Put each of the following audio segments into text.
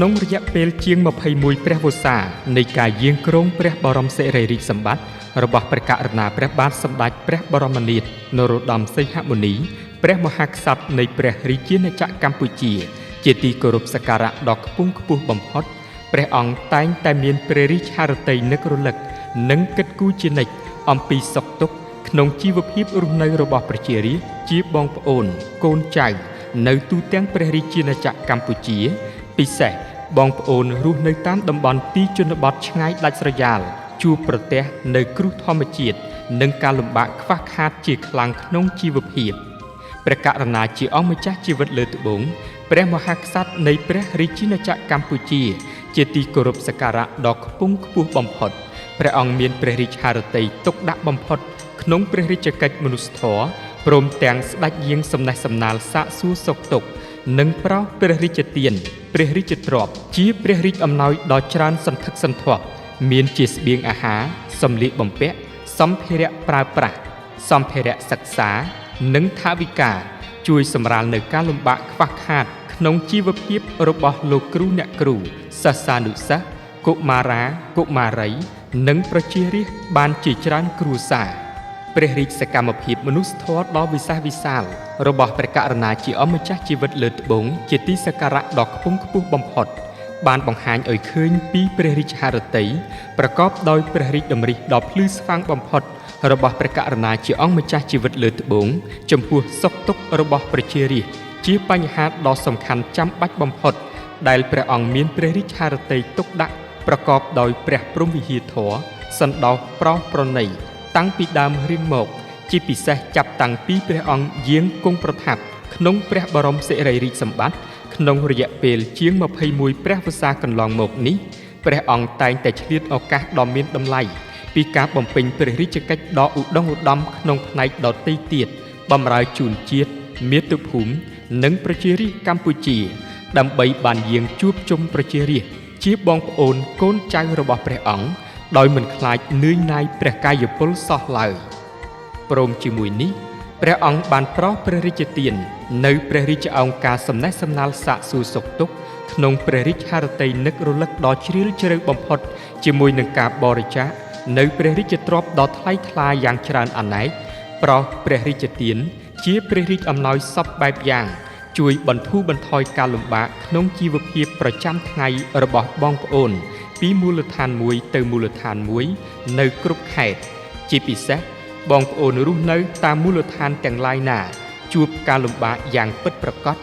ក្នុងរយៈពេលជាង21ព្រះវស្សានៃការយាងគ្រងព្រះបរមសិរីរិទ្ធសម្បត្តិរបស់ព្រះករុណាព្រះបាទសម្ដេចព្រះបរមនាថនរោត្តមសីហមុនីព្រះមហាក្សត្រនៃព្រះរាជាណាចក្រកម្ពុជាជាទីគោរពសក្ការៈដ៏ខ្ពង់ខ្ពស់បំផុតព្រះអង្គតែងតែមានព្រះរាជហឫទ័យនឹករលឹកនិងគិតគូរជានិច្ចអំពីសុខទុក្ខក្នុងជីវភាពរស់នៅរបស់ប្រជារាស្ត្រជាបងប្អូនកូនចៅនៅទូទាំងព្រះរាជាណាចក្រកម្ពុជាពិសេសបងប្អូនរស់នៅតាមតំបន់ទីជនបទឆ្ងាយដាច់ស្រយាលជួបប្រទះនៅគ្រោះធម្មជាតិនិងការលំបាកខ្វះខាតជាខ្លាំងក្នុងជីវភាពព្រះករុណាជាអង្គម្ចាស់ជីវិតលើត្បូងព្រះមហាក្សត្រនៃព្រះរាជាណាចក្រកម្ពុជាជាទីគោរពសក្ការៈដ៏ខ្ពង់ខ្ពស់បំផុតព្រះអង្គមានព្រះរាជហឫទ័យទុកដាក់បំផុតក្នុងព្រះរាជកិច្ចមនុស្សធម៌ព្រមទាំងស្ដេចយាងសំណេះសំណាលសាកសួរសុខទុក្ខនិងប្រោសព្រះរាជទានព្រះរាជទ្រព្យជាព្រះរាជអំណោយដ៏ច្រើនសន្ធឹកសន្ធាប់មានជាស្បៀងអាហារសម្លៀកបំពាក់សម្ភារៈប្រើប្រាស់សម្ភារៈសិក្សានិងថវិកាជួយសម្រាលនៅការលំបាកខ្វះខាតក្នុងជីវភាពរបស់លោកគ្រូអ្នកគ្រូសិស្សានុសិស្សកុមារាកុមារីនិងប្រជារាស្ត្របានជាច្រើនគ្រួសារព្រះរាជសកម្មភាពមនុស្សធម៌ដ៏វិសេសវិសាលរបស់ព្រះករុណាជាអង្គម្ចាស់ជីវិតលើត្បូងជាទីសក្ការៈដ៏ខ្ពង់ខ្ពស់បំផុតបានបង្ហាញឲ្យឃើញពីព្រះរាជហឫទ័យប្រកបដោយព្រះរាជតម្រិះដ៏ភ្លឺស្វាងបំផុតរបស់ព្រះករុណាជាអង្គម្ចាស់ជីវិតលើត្បូងចំពោះសុខទុក្ខរបស់ប្រជារាស្ត្រជាបញ្ហាដ៏សំខាន់ចាំបាច់បំផុតដែលព្រះអង្គមានព្រះរាជហឫទ័យទុកដាក់ប្រកបដោយព្រះព្រហ្មវិហារធម៌សន្តោសប្រោសប្រណីតាំងពីដើមរៀងមកជាពិសេសចាប់តាំងពីព្រះអង្គយាងគង់ប្រថាប់ក្នុងព្រះបរមសិរីរិទ្ធសម្បត្តិក្នុងរយៈពេលជាង21ព្រះវស្សាកន្លងមកនេះព្រះអង្គតែងតែឆ្លៀតឱកាសដ៏មានតម្លៃពីការបំពេញព្រះរាជកិច្ចដ៏ឧត្តមឧត្តមក្នុងផ្នែកដទៃទៀតបម្រើជូនជាតិមាតុភូមិនិងប្រជារាស្ត្រកម្ពុជាដើម្បីបានយាងជួបជុំប្រជារាស្ត្រជាបងប្អូនកូនចៅរបស់ព្រះអង្គដោយមិនខ្លាចនឿយណាយព្រះកាយពលសោះឡើយព្រមជាមួយនេះព្រះអង្គបានប្រោសព្រះរាជទាននៅព្រះរាជឱង្ការសំណេះសំណាលសាកសួរសុខទុក្ខក្នុងព្រះរាជហឫទ័យនឹករលឹកដ៏ជ្រាលជ្រៅបំផុតជាមួយនឹងការបរិច្ចាគនៅព្រះរាជទ្រព្យដ៏ថ្លៃថ្លាយ៉ាងច្រើនអនេកប្រោសព្រះរាជទានជាព្រះរាជអំណោយសពបែបយ៉ាងជួយបន្ធូរបន្ថយការលំបាកក្នុងជីវភាពប្រចាំថ្ងៃរបស់បងប្អូនពីមូលដ្ឋានមួយទៅមូលដ្ឋានមួយនៅគ្រប់ខេត្តជាពិសេសបងប្អូនរស់នៅតាមមូលដ្ឋានទាំងឡាយណាជួបការលំបាកយ៉ាងពិតប្រាកដ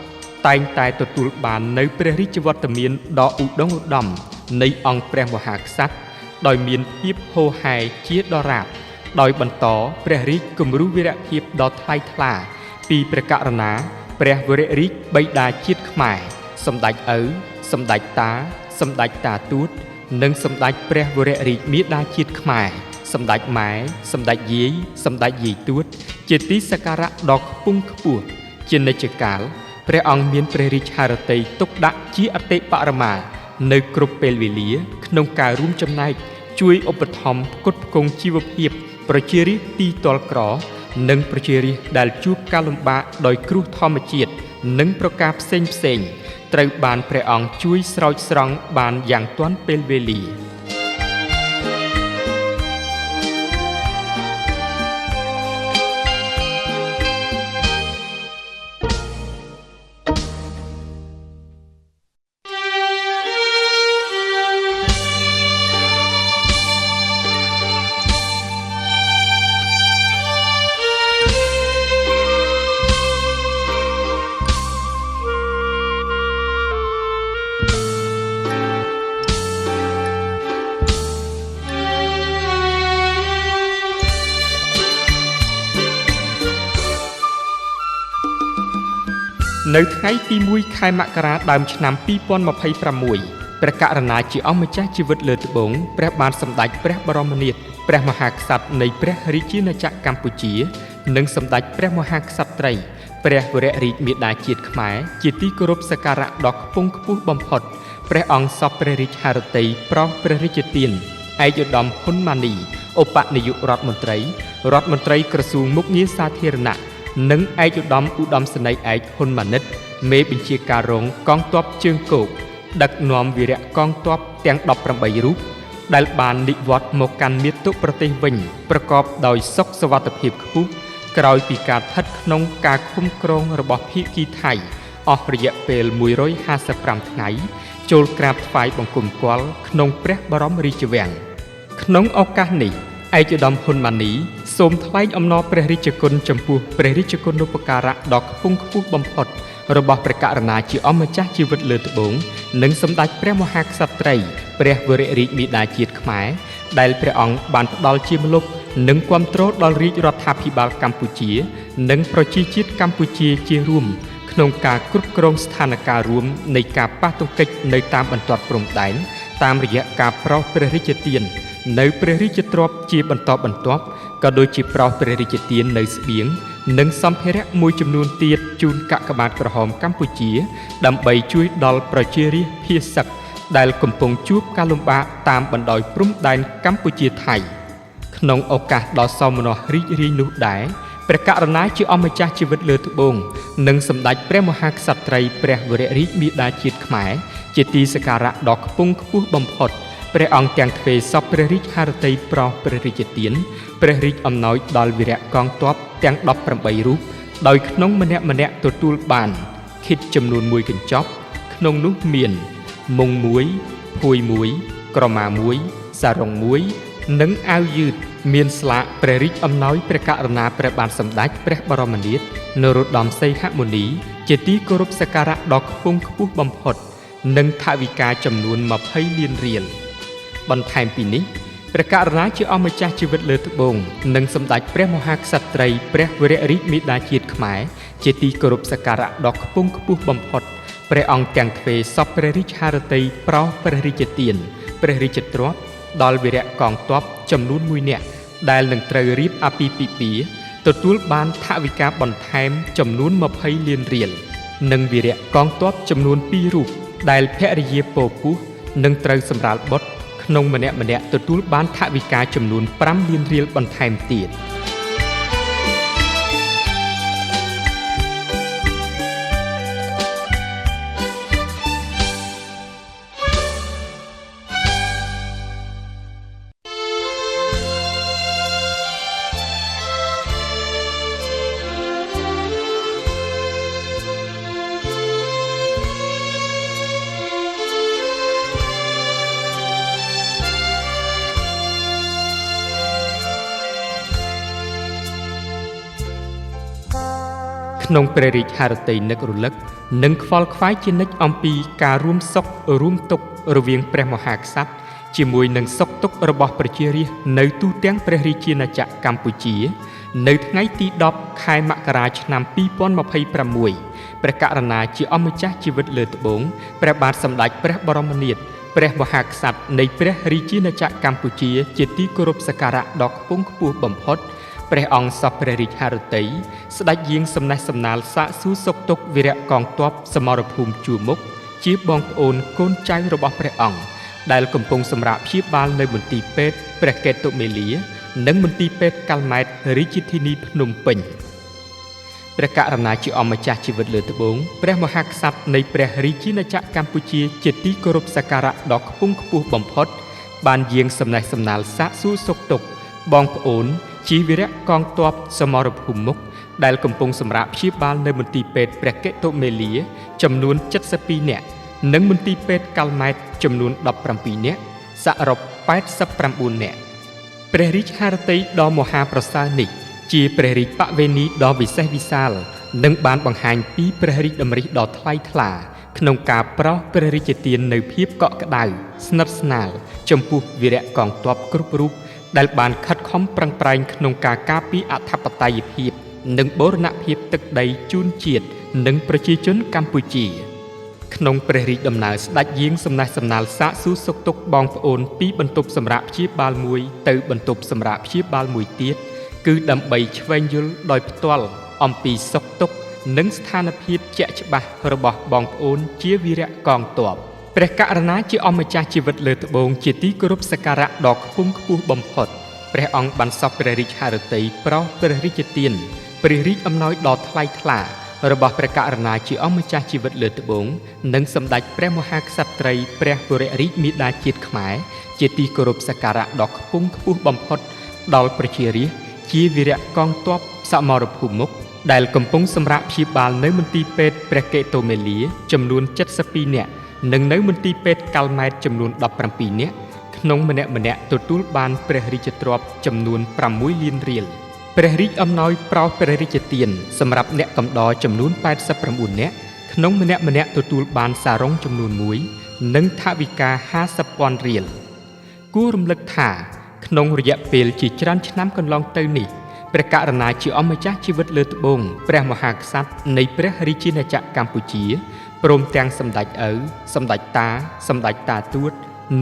តែងតែទទួលបាននៅព្រះរាជវត្តមានដ៏ឧត្តមឧត្តមនៃអង្គព្រះមហាក្សត្រដោយមានភាពហូរហែជាដរាបដោយបន្តព្រះរាជគំរូវីរភាពដ៏ថ្លៃថ្លាពីព្រះករុណាព្រះវររាជបិតាជាតិខ្មែរសម្ដេចឪសម្ដេចតាសម្ដេចតាទូតនិងសម្ដេចព្រះវររាជមាតាជាតិខ្មែរសម្ដេចម៉ែសម្ដេចយាយសម្ដេចយាយទួតជាទីសក្ការៈដ៏ខ្ពង់ខ្ពស់ជានិច្ចកាលព្រះអង្គមានព្រះរាជហឫទ័យទុកដាក់ជាអតិបរមានៅគ្រប់ពេលវេលាក្នុងការរួមចំណែកជួយឧបត្ថម្ភផ្គត់ផ្គង់ជីវភាពប្រជារាស្ត្រទីទ័លក្រនិងប្រជារាស្ត្រដែលជួបការលំបាកដោយគ្រោះធម្មជាតិនិងប្រការផ្សេងត្រូវបានព្រះអង្គជួយស្រោចស្រង់បានយ៉ាងទាន់ពេលវេលានៅថ្ងៃទី1ខែមករាដើមឆ្នាំ2026ព្រះករុណាជាអង្គម្ចាស់ជីវិតលើត្បូងព្រះបាទសម្ដេចព្រះបរមនាថព្រះមហាក្សត្រនៃព្រះរាជាណាចក្រកម្ពុជានិងសម្ដេចព្រះមហាក្សត្រីព្រះវររាជមាតាជាតិខ្មែរជាទីគោរពសក្ការៈដ៏ខ្ពង់ខ្ពស់បំផុតព្រះអង្គសពព្រះរាជហឫទ័យប្រោសព្រះរាជទានឯកឧត្តមហ៊ុនម៉ាណីឧបនាយករដ្ឋមន្ត្រីក្រសួងមុខងារសាធារណៈនិងឯកឧត្តមសេនីយ៍ឯកហ៊ុនម៉ាណិតមេបញ្ជាការរងកងទ័ពជើងគោក ដឹកនាំវីរៈកងទ័ពទាំង18រូបដែលបាននិវត្តន៍មកកាន់មាតុប្រទេសវិញប្រកបដោយសុខសុវត្ថិភាពខ្ពស់ក្រោយពីការស្ថិតក្នុងការឃុំគ្រងរបស់ភាគីថៃអស់រយៈពេល155ថ្ងៃចូលក្រាបថ្វាយបង្គំគាល់ក្នុងព្រះបរមរាជវាំងក្នុងឱកាសនេះឯកឧត្តមហ៊ុនម៉ាណីសូមថ្លែងអំណរព្រះរាជគុណចំពោះព្រះរាជគុណូបការៈដ៏ខ្ពង់ខ្ពស់បំផុតរបស់ព្រះករុណាជាអម្ចាស់ជីវិតលើត្បូងនិងសម្ដេចព្រះមហាក្សត្រីព្រះវររាជមាតាជាតិខ្មែរដែលព្រះអង្គបានផ្ដល់ជាម្លប់និងគាំទ្រដល់រាជរដ្ឋាភិបាលកម្ពុជានិងប្រជាជាតិកម្ពុជាជារួមក្នុងការគ្រប់គ្រងស្ថានភាពរួមនៃការប៉ះទង្គិចនៅតាមបន្ទាត់ព្រំដែនតាមរយៈការប្រោសព្រះរាជទាននៅព្រះរាជទ្រព្យជាបន្តបន្ទាប់ក៏ដូចជាប្រោសព្រះរាជទាននៅស្បៀងនិងសម្ភារៈមួយចំនួនទៀតជូនកាកបាទក្រហមកម្ពុជាដើម្បីជួយដល់ប្រជារាស្ត្រភាសឹកដែលកំពុងជួបការលំបាកតាមបណ្ដោយព្រំដែនកម្ពុជាថៃក្នុងឱកាសដ៏សោមនស្សរីករាយនោះដែរព្រះករុណាជាអម្ចាស់ជីវិតលើត្បូងនិងសម្ដេចព្រះមហាក្សត្រីព្រះវររាជមាតាជាតិខ្មែរជាទីសក្ការៈដ៏ខ្ពង់ខ្ពស់បំផុតព្រះអង្គទាំងទ្វេសពព្រះរាជហឫទ័យប្រោសព្រះរាជទានព្រះរាជអំណោយដល់វីរៈកងទ័ពទាំង18រូបដោយក្នុងម្នាក់ទទួលបានឃាតចំនួន1កញ្ចប់ក្នុងនោះមានមុង1 ភួយ1 ក្រមា1 សារុង1និងអាវយឺតមានស្លាកព្រះរាជអំណោយព្រះករុណាព្រះបាទសម្ដេចព្រះបរមនាថនរោត្តមសីហមុនីជាទីគោរពសក្ការៈដ៏ខ្ពង់ខ្ពស់បំផុតនិងថវិកាចំនួន20លានរៀលបន្ថែមពីនេះព្រះករុណាជាអម្ចាស់ជីវិតលើត្បូងនិងសម្ដេចព្រះមហាក្សត្រីព្រះវររាជមាតាជាតិខ្មែរជាទីគោរពសក្ការៈដ៏ខ្ពង់ខ្ពស់បំផុតព្រះអង្គទាំងទ្វេសពព្រះរាជហឫទ័យប្រោសព្រះរាជទានព្រះរាជទ្រព្យដល់វីរៈកងទ័ពចំនួន1នាក់ដែលនឹងត្រូវរៀបអាពាហ៍ពិពាហ៍ទទួលបានថវិកាបន្ថែមចំនួន20លានរៀលនិងវីរៈកងទ័ពចំនួន2រូបដែលភរិយាពពោះនឹងត្រូវសម្រាលបុត្រក្នុងម្នាក់ទទួលបានថវិកាចំនួន5លានរៀលបន្ថែមទៀតក្នុងព្រះរាជហឫទ័យនឹករលឹកនិងខ្វល់ខ្វាយជានិច្ចអំពីការរួមសុខរួមទុក្ខរវាងព្រះមហាក្សត្រជាមួយនឹងសុខទុក្ខរបស់ប្រជារាស្ត្រនៅទូទាំងព្រះរាជាណាចក្រកម្ពុជានៅថ្ងៃទី10ខែមករាឆ្នាំ2026ព្រះករុណាជាអម្ចាស់ជីវិតលើត្បូងព្រះបាទសម្ដេចព្រះបរមនាថព្រះមហាក្សត្រនៃព្រះរាជាណាចក្រកម្ពុជាជាទីគោរពសក្ការៈដ៏ខ្ពង់ខ្ពស់បំផុតព្រះអង្គសពព្រះរាជហឫទ័យស្ដេចយាងសំណេះសំណាលសាកសួរសុខទុក្ខវីរៈកងទ័ពសមរភូមិជួរមុខជាបងប្អូនកូនចៅរបស់ព្រះអង្គដែលកំពុងសម្រាកព្យាបាលនៅមន្ទីរពេទ្យព្រះកេតុមេលានិងមន្ទីរពេទ្យកាល់ម៉ែតរាជធានីភ្នំពេញព្រះករុណាជាអម្ចាស់ជីវិតលើត្បូងព្រះមហាក្សត្រនៃព្រះរាជាណាចក្រកម្ពុជាជាទីគោរពសក្ការៈដ៏ខ្ពង់ខ្ពស់បំផុតបានយាងសំណេះសំណាលសាកសួរសុខទុក្ខបងប្អូនជាវីរៈកងទ័ពសមរភូមិមុខដែលកំពុងសម្រាកព្យាបាលនៅមន្ទីរពេទ្យព្រះកេតុមេលាចំនួន72នាក់និងមន្ទីរពេទ្យកាល់ម៉ែតចំនួន17នាក់សរុប89នាក់ព្រះរាជហឫទ័យដ៏មហាប្រសើរនេះជាព្រះរាជបវេណីដ៏វិសេសវិសាលនិងបានបង្ហាញពីព្រះរាជតម្រិះដ៏ថ្លៃថ្លាក្នុងការប្រោសព្រះរាជទាននៅភាពកក់ក្ដៅស្និទ្ធស្នាលចំពោះវីរៈកងទ័ពគ្រប់រូបដែលបានខិតខំប្រឹងប្រែងក្នុងការការពារអធិបតេយ្យភាពនិងបូរណភាពទឹកដីជូនជាតិនិងប្រជាជនកម្ពុជាក្នុងព្រះរាជដំណើរស្ដេចយាងសំណេះសំណាលសាកសួរសុខទុក្ខបងប្អូនពីបន្ទប់សម្រាប់ព្យាបាលមួយទៅបន្ទប់សម្រាប់ព្យាបាលមួយទៀតគឺដើម្បីឆ្វែងយល់ដោយផ្ទាល់អំពីសុខទុក្ខនិងស្ថានភាពជាក់ច្បាស់របស់បងប្អូនជាវីរៈកងទ័ពព្រះករុណាជាអម្ចាស់ជីវិតលើត្បូងជាទីគោរពសក្ការៈដ៏ខ្ពង់ខ្ពស់បំផុតព្រះអង្គបានសពព្រះរាជហឫទ័យប្រោសព្រះរាជទានព្រះរាជអំណោយដ៏ថ្លៃថ្លា របស់ព្រះករុណាជាអម្ចាស់ជីវិតលើត្បូងនិងសម្ដេចព្រះមហាក្សត្រីព្រះវររាជមាតាជាតិខ្មែរជាទីគោរពសក្ការៈដ៏ខ្ពង់ខ្ពស់បំផុតដល់ប្រជារាស្ត្រជាវីរៈកងទ័ពសមរភូមិមុខដែលកំពុងសម្រាកព្យាបាលនៅមន្ទីរពេទ្យព្រះកេតុមេលាចំនួន72នាក់និងនៅមន្ទីរពេទ្យកាល់ម៉ែតចំនួន17នាក់ក្នុងម្នាក់ទទួលបានព្រះរាជទ្រព្យចំនួន6លានរៀលព្រះរាជអំណោយប្រោសព្រះរាជទានសម្រាប់អ្នកកំដរចំនួន89នាក់ក្នុងម្នាក់ទទួលបានសារ៉ុងចំនួន1និងថវិកា50,000រៀលគួររំលឹកថាក្នុងរយៈពេលជាច្រើនឆ្នាំកន្លងទៅនេះព្រះករុណាជាអម្ចាស់ជីវិតលើត្បូងព្រះមហាក្សត្រនៃព្រះរាជាណាចក្រកម្ពុជាព្រមទាំងសម្ដេចឪសម្ដេចតាសម្ដេចតាទួត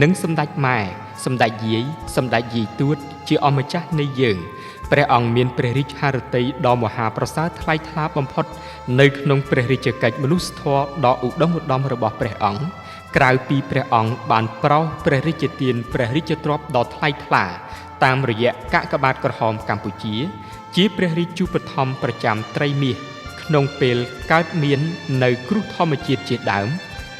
និងសម្ដេចម៉ែសម្ដេចយាយទួតជាអម្ចាស់នៃយើងព្រះអង្គមានព្រះរាជហឫទ័យដ៏មហាប្រសើរថ្លៃថ្លាបំផុតនៅក្នុងព្រះរាជកិច្ចមនុស្សធម៌ដ៏ឧត្តមឧត្តមរបស់ព្រះអង្គក្រៅពីព្រះអង្គបានប្រោសព្រះរាជទានព្រះរាជទ្រព្យដ៏ថ្លៃថ្លាតាមរយៈកាកបាទក្រហមកម្ពុជាជាព្រះរាជឧបត្ថម្ភប្រចាំត្រីមាសក្នុងពេលកើតមាននៅគ្រោះធម្មជាតិជាដើម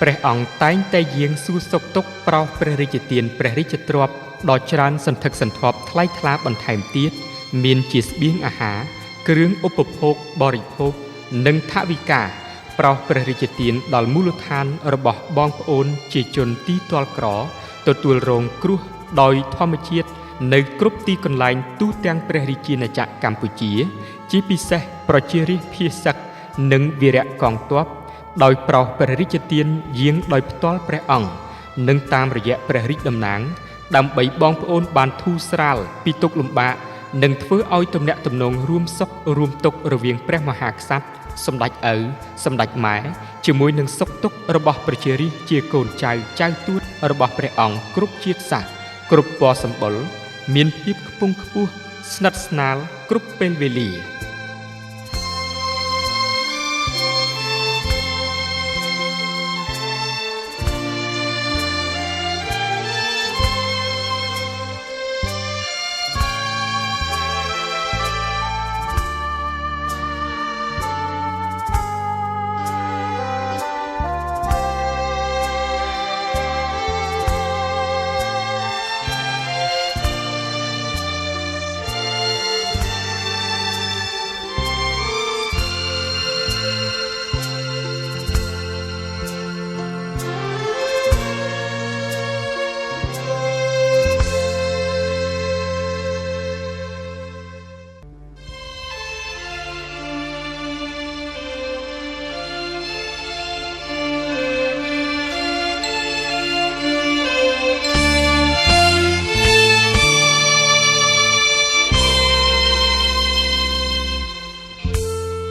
ព្រះអង្គតែងតែយាងសួរសុខទុក្ខប្រោសព្រះរាជទានព្រះរាជទ្រព្យដ៏ច្រើនសន្ធឹកសន្ធាប់ថ្លៃថ្លាបន្ថែមទៀតមានជាស្បៀងអាហារគ្រឿងឧបភោគបរិភោគនិងថវិកាប្រោសព្រះរាជទានដល់មូលដ្ឋានរបស់បងប្អូនជាជនទីទាល់ក្រទទួលរងគ្រោះដោយធម្មជាតិនៅគ្រប់ទីកន្លែងទូទាំងព្រះរាជាណាចក្រកម្ពុជាជាពិសេសប្រជារាស្ត្រភាសឹកនិងវីរៈកងទ័ពដោយប្រោសព្រះរាជទានយាងដោយផ្ទាល់ព្រះអង្គនិងតាមរយៈព្រះរាជតំណាងដើម្បីបងប្អូនបានធូរស្រាលពីទុក្ខលំបាកនិងធ្វើឲ្យទំនាក់ទំនងរួមសុខរួមទុក្ខរវាងព្រះមហាក្សត្រសម្ដេចឪសម្ដេចម៉ែជាមួយនឹងសុខទុក្ខរបស់ប្រជារាស្ត្រជាកូនចៅទួតរបស់ព្រះអង្គគ្រប់ជាតិសាសន៍គ្រប់ពណ៌សម្បុរមានភាពខ្ពង់ខ្ពស់ស្និទ្ធស្នាលគ្រប់ពេលវេលា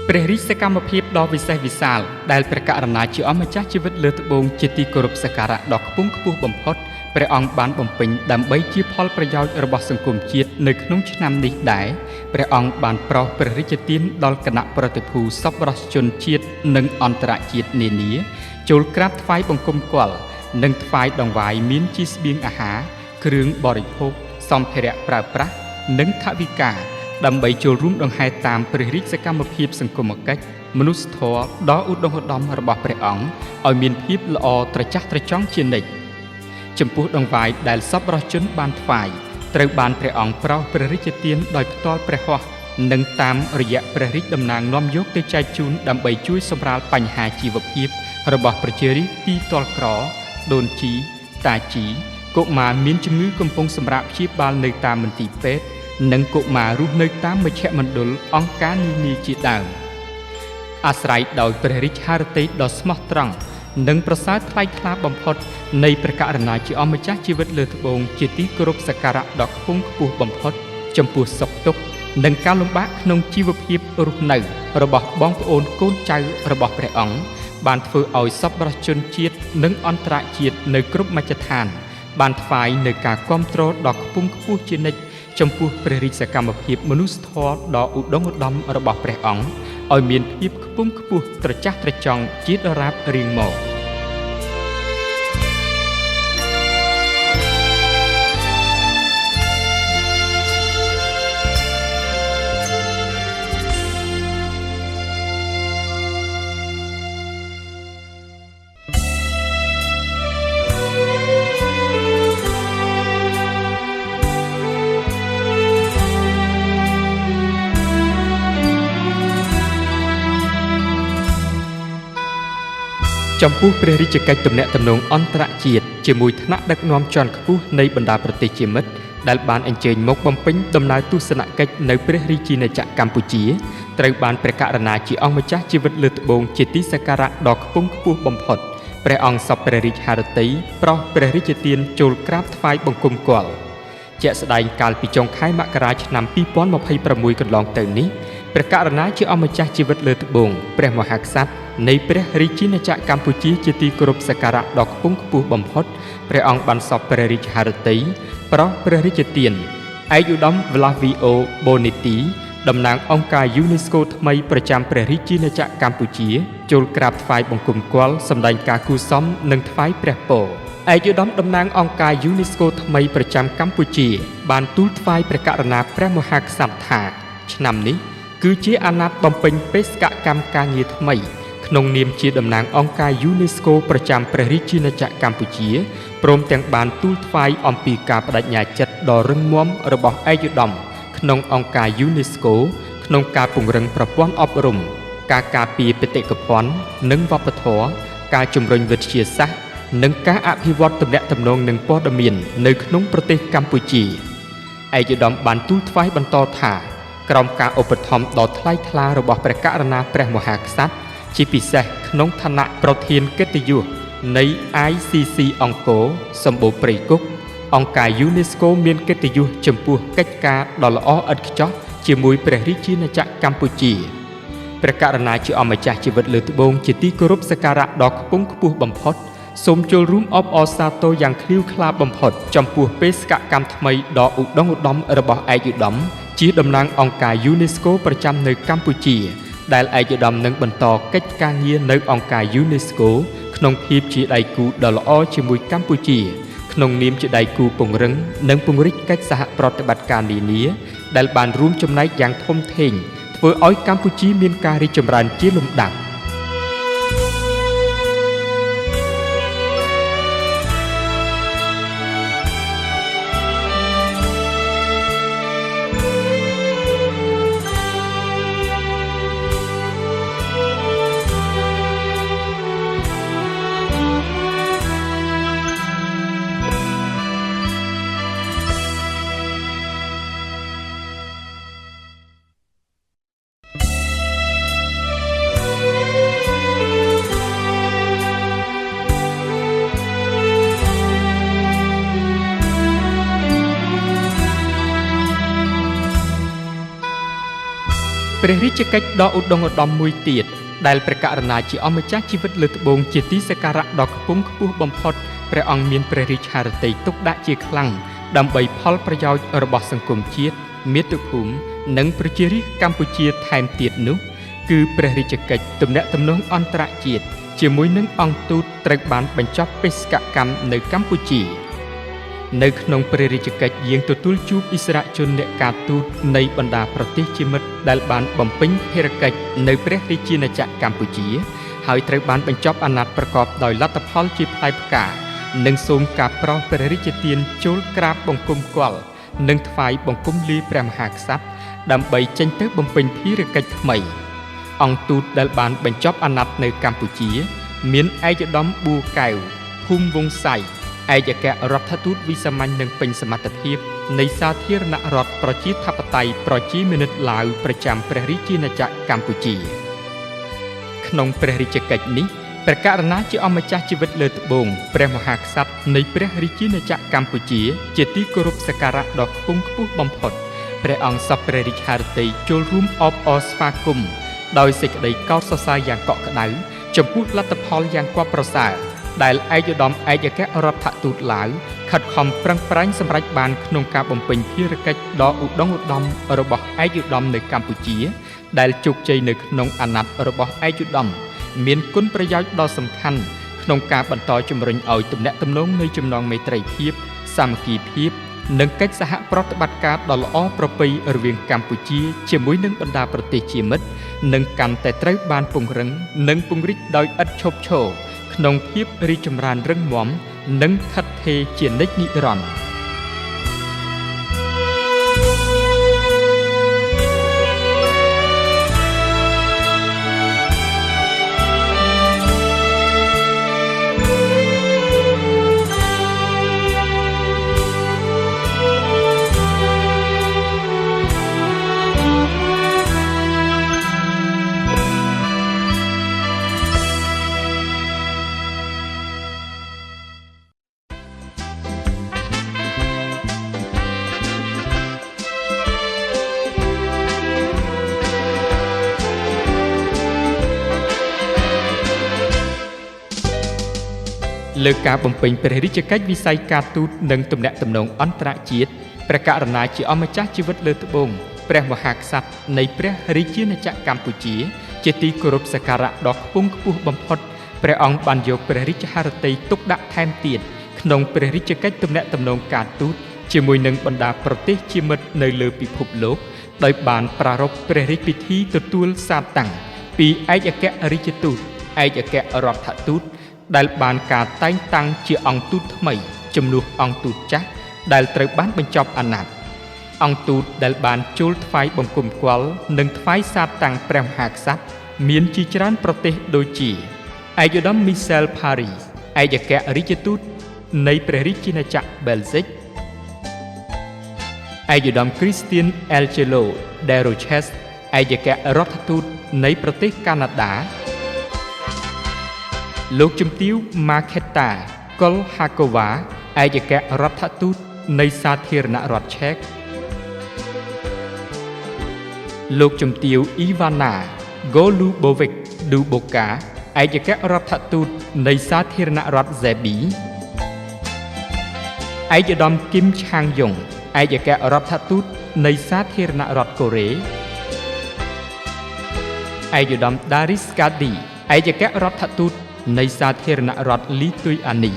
ព្រះរាជសកម្មភាពដ៏វិសេសវិសាលដែលព្រះករុណាជាអម្ចាស់ជីវិតលើត្បូងជាទីគោរពសក្ការៈដ៏ខ្ពង់ខ្ពស់បំផុតព្រះអង្គបានបំពេញដើម្បីជាផលប្រយោជន៍របស់សង្គមជាតិនៅក្នុងឆ្នាំនេះដែរព្រះអង្គបានប្រោសព្រះរាជទានដល់គណៈប្រតិភូសប្បុរសជនជាតិនិងអន្តរជាតិនានាចូលក្រាបថ្វាយបង្គំគាល់និងថ្វាយដង្វាយមានជាស្បៀងអាហារគ្រឿងបរិភោគសម្ភារៈប្រើប្រាស់និងថវិកាដើម្បីចូលរួមដង្ហែតាមព្រះរាជសកម្មភាពសង្គមគិច្ចមនុស្សធម៌ដ៏ឧត្តមឧត្តមរបស់ព្រះអង្គឲ្យមានភាពល្អត្រចះត្រចង់ជានិច្ចចំពោះដង្វាយដែលសប្បុរសជនបានថ្វាយត្រូវបានព្រះអង្គប្រោសព្រះរាជទានដោយផ្ទាល់ព្រះហស្ថនិងតាមរយៈព្រះរាជតំណាងនាំយកទៅចែកជូនដើម្បីជួយសម្រាលបញ្ហាជីវភាពរបស់ប្រជារាស្ត្រទីទាល់ក្រដូនជីតាជីកុមារមានជំងឺកំពុងសម្រាកព្យាបាលនៅតាមមន្ទីរពេទ្យនិងកុមាររស់នៅតាមមជ្ឈមណ្ឌលអង្គការនានាជាដើមអាស្រ័យដោយព្រះរាជហឫទ័យដ៏ស្មោះត្រង់និងប្រសើរថ្លៃថ្លាបំផុតនៃព្រះករុណាជាអម្ចាស់ជីវិតលើត្បូងជាទីគោរពសក្ការៈដ៏ខ្ពង់ខ្ពស់បំផុតចំពោះសុខទុក្ខនិងការលំបាកក្នុងជីវភាពរស់នៅរបស់បងប្អូនកូនចៅរបស់ព្រះអង្គបានធ្វើឲ្យសប្បុរសជនជាតិនិងអន្តរជាតិនៅគ្រប់មជ្ឈដ្ឋានបានថ្វាយនៅការគាំទ្រដ៏ខ្ពង់ខ្ពស់ជានិច្ចចំពោះព្រះរាជសកម្មភាពមនុស្សធម៌ដ៏ឧត្តមឧត្តមរបស់ព្រះអង្គឲ្យមានភាពខ្ពង់ខ្ពស់ត្រចះត្រចង់ជាដរាបរៀងមក ចំពោះព្រះរាជកិច្ចទំនាក់ទំនងអន្តរជាតិជាមួយថ្នាក់ដឹកនាំជាន់ខ្ពស់នៃបណ្ដាប្រទេសជាមិត្តដែលបានអញ្ជើញមកបំពេញដំណើរទស្សនកិច្ចនៅព្រះរាជាណាចក្រកម្ពុជាត្រូវបានព្រះករុណាជាអង្គម្ចាស់ជីវិតលើត្បូងជាទីសក្ការៈដ៏ខ្ពង់ខ្ពស់បំផុតព្រះអង្គសពព្រះរាជហឫទ័យប្រោសព្រះរាជទានចូលក្រាបថ្វាយបង្គំគាល់ជាក់ស្ដែងកាលពីចុងខែមករាឆ្នាំ2026កន្លងទៅនេះព្រះករុណាជាអង្គម្ចាស់ជីវិតលើត្បូងព្រះមហាក្សត្រនៃព្រះរាជាណាចក្រកម្ពុជាជាទីគោរពសក្ការៈដ៏ខ្ពង់ខ្ពស់បំផុតព្រះអង្គបានសពព្រះរាជហឫទ័យប្រោសព្រះរាជទានឯកឧត្តម Vlasvio Boniti តំណាងអង្គការ UNESCO ថ្មីប្រចាំព្រះរាជាណាចក្រកម្ពុជាចូលក្រាបថ្វាយបង្គំគាល់សម្ដែងការគូសមនិងថ្វាយព្រះពរឯកឧត្តមតំណាងអង្គការ UNESCO ថ្មីប្រចាំកម្ពុជាបានទូលថ្វាយព្រះករុណាព្រះមហាក្សត្រថាឆ្នាំនេះគឺជាអាណត្តិបំពេញបេសកកម្មការងារថ្មីក្នុងនាមជាតំណាងអង្គការ UNESCO ប្រចាំព្រះរាជាណាចក្រកម្ពុជាព្រមទាំងបានទូលថ្វាយអំពីការបដិញ្ញាចិត្តដ៏រឹងមាំរបស់ឯកឧត្តមក្នុងអង្គការ UNESCO ក្នុងការពង្រឹងប្រព័ន្ធអប់រំការការពារបេតិកភណ្ឌនិងវប្បធម៌ការជំរុញវិទ្យាសាស្ត្រនិងការអភិវឌ្ឍទំនាក់ទំនងនិងព័ត៌មាននៅក្នុងប្រទេសកម្ពុជាឯកឧត្តមបានទូលថ្វាយបន្តថាក្រោមការឧបត្ថម្ភដ៏ថ្លៃថ្លារបស់ព្រះករុណាព្រះមហាក្សត្រជាពិសេសក្នុងឋានៈប្រធានកិត្តិយសនៃ ICC អង្គរសម្បូរព្រៃគុកអង្គការ UNESCO មានកិត្តិយសចំពោះកិច្ចការដ៏ល្អឥតខ្ចោះជាមួយព្រះរាជាណាចក្រកម្ពុជាព្រះករុណាជាអង្គម្ចាស់ជីវិតលើត្បូងជាទីគោរពសក្ការៈដ៏ខ្ពង់ខ្ពស់បំផុតសូមចូលរួមអបអរសាទរយ៉ាងឃ្លាវខ្លាបំផុតចំពោះបេសកកម្មថ្មីដ៏ឧត្តមឧត្តមរបស់ឯកឧត្តមជាតំណាងអង្គការ UNESCO ប្រចាំនៅកម្ពុជាដែលឯកឧត្តមនឹងបន្តកិច្ចការងារនៅអង្គការ UNESCO ក្នុងភាពជាដៃគូដ៏ល្អជាមួយកម្ពុជាក្នុងនាមជាដៃគូពង្រឹងនិងពង្រីកកិច្ចសហប្រតិបត្តិការនានាដែលបានរួមចំណែកយ៉ាងធំធេងធ្វើឲ្យកម្ពុជាមានការរីកចម្រើនជាលំដាប់ព្រះរាជកិច្ចដ៏ឧត្តមឧត្តមមួយទៀតដែលព្រះករុណាជាអង្គម្ចាស់ជីវិតលើត្បូងជាទីសក្ការៈដ៏ខ្ពង់ខ្ពស់បំផុតព្រះអង្គមានព្រះរាជហឫទ័យទុកដាក់ជាខ្លាំងដើម្បីផលប្រយោជន៍របស់សង្គមជាតិមាតុភូមិនិងប្រជារាស្ត្រកម្ពុជាថែមទៀតនោះគឺព្រះរាជកិច្ចទំនាក់ទំនងអន្តរជាតិជាមួយនឹងអង្គទូតត្រូវបានបញ្ចប់បេសកកម្មនៅកម្ពុជានៅក្នុងព្រះរាជកិច្ចយាងទទួលជួបឥស្សរជនអ្នកការទូតនៃបណ្ដាប្រទេសជាមិត្តដែលបានបំពេញភារកិច្ចនៅព្រះរាជាណាចក្រកម្ពុជាហើយត្រូវបានបញ្ចប់អាណត្តិប្រកបដោយលទ្ធផលជាផ្លែផ្កានិងសូមការប្រោសព្រះរាជទានចូលក្រាបបង្គំគាល់និងថ្វាយបង្គំលាព្រះមហាក្សត្រដើម្បីចេញទៅបំពេញភារកិច្ចថ្មីអង្គទូតដែលបានបញ្ចប់អាណត្តិនៅកម្ពុជាមានឯកឧត្តមប៊ូកែវភូមិវង្សៃឯកអគ្គរដ្ឋទូតវិសាមញ្ញនិងពេញសមត្ថភាពនៃសាធារណរដ្ឋប្រជាធិបតេយ្យប្រជាមានិតឡាវប្រចាំព្រះរាជាណាចក្រកម្ពុជាក្នុងព្រះរាជកិច្ចនេះព្រះករុណាជាអង្គម្ចាស់ជីវិតលើត្បូងព្រះមហាក្សត្រនៃព្រះរាជាណាចក្រកម្ពុជាជាទីគោរពសក្ការៈដ៏ខ្ពង់ខ្ពស់បំផុតព្រះអង្គសពព្រះរាជហឫទ័យចូលរួមអបអរស្វាគមន៍ដោយសេចក្តីកោតសរសើរយ៉ាងកក់ក្ដៅចំពោះលទ្ធផលយ៉ាងគាប់ប្រសើរដែលឯកឧត្តមឯកអគ្គរដ្ឋទូតឡាវខិតខំប្រឹងប្រែងសម្រេចបានក្នុងការបំពេញភារកិច្ចដ៏ឧត្តមឧត្តមរបស់ឯកឧត្តមនៅកម្ពុជាដែលជោគជ័យនៅក្នុងអាណត្តិរបស់ឯកឧត្តមមានគុណប្រយោជន៍ដ៏សំខាន់ក្នុងការបន្តជំរុញឲ្យទំនាក់ទំនងនៃចំណងមេត្រីភាពសាមគ្គីភាពនិងកិច្ចសហប្រតិបត្តិការដ៏ល្អប្រពៃរវាងកម្ពុជាជាមួយនឹងបណ្ដាប្រទេសជាមិត្តនឹងកាន់តែត្រូវបានពង្រឹងនិងពង្រីកដោយឥតឈប់ឈរក្នុងភាពរីកចម្រើនរឹងមាំនិងស្ថិតស្ថេរជានិច្ចនិរន្តរ៍ លើការបំពេញព្រះរាជកិច្ចវិស័យការទូតនិងទំនាក់ទំនងអន្តរជាតិព្រះករុណាជាអម្ចាស់ជីវិតលើត្បូងព្រះមហាក្សត្រនៃព្រះរាជាណាចក្រកម្ពុជាជាទីគោរពសក្ការៈដ៏ខ្ពង់ខ្ពស់បំផុតព្រះអង្គបានយកព្រះរាជហឫទ័យទុកដាក់ថែមទៀតក្នុងព្រះរាជកិច្ចទំនាក់ទំនងការទូតជាមួយនឹងបណ្ដាប្រទេសជាមិត្តនៅលើពិភពលោកដោយបានប្រារព្ធព្រះរាជពិធីទទួលសាតាំងពីឯកអគ្គរដ្ឋទូតឯកអគ្គរដ្ឋទូតដែលបានការតែងតាំងជាអង្គទូតថ្មីជំនួសអង្គទូតចាស់ដែលត្រូវបានបញ្ចប់អាណត្តិអង្គទូតដែលបានចូលថ្វាយបង្គំគាល់និងថ្វាយសាតាំងព្រះមហាក្សត្រមានជាច្រើនប្រទេសដូចជាឯកឧត្តម Michel Paris ឯកអគ្គរដ្ឋទូតនៃព្រះរាជាណាចក្របែលហ្សិកឯកឧត្តម Christian Angelo de Roches ឯកអគ្គរដ្ឋទូតនៃប្រទេសកាណាដាលោកជំទាវ Markéta Kolháková ឯកអគ្គរដ្ឋទូតនៃសាធារណរដ្ឋឆែកលោកជំទាវ Ivana Golubovic Duboka ឯកអគ្គរដ្ឋទូតនៃសាធារណរដ្ឋសេប៊ីឯកឧត្តម Kim Chang Yong ឯកអគ្គរដ្ឋទូតនៃសាធារណរដ្ឋកូរ៉េឯកឧត្តម Daris Kadi ឯកអគ្គរដ្ឋទូតនៃសាធារណរដ្ឋលីទុយអានី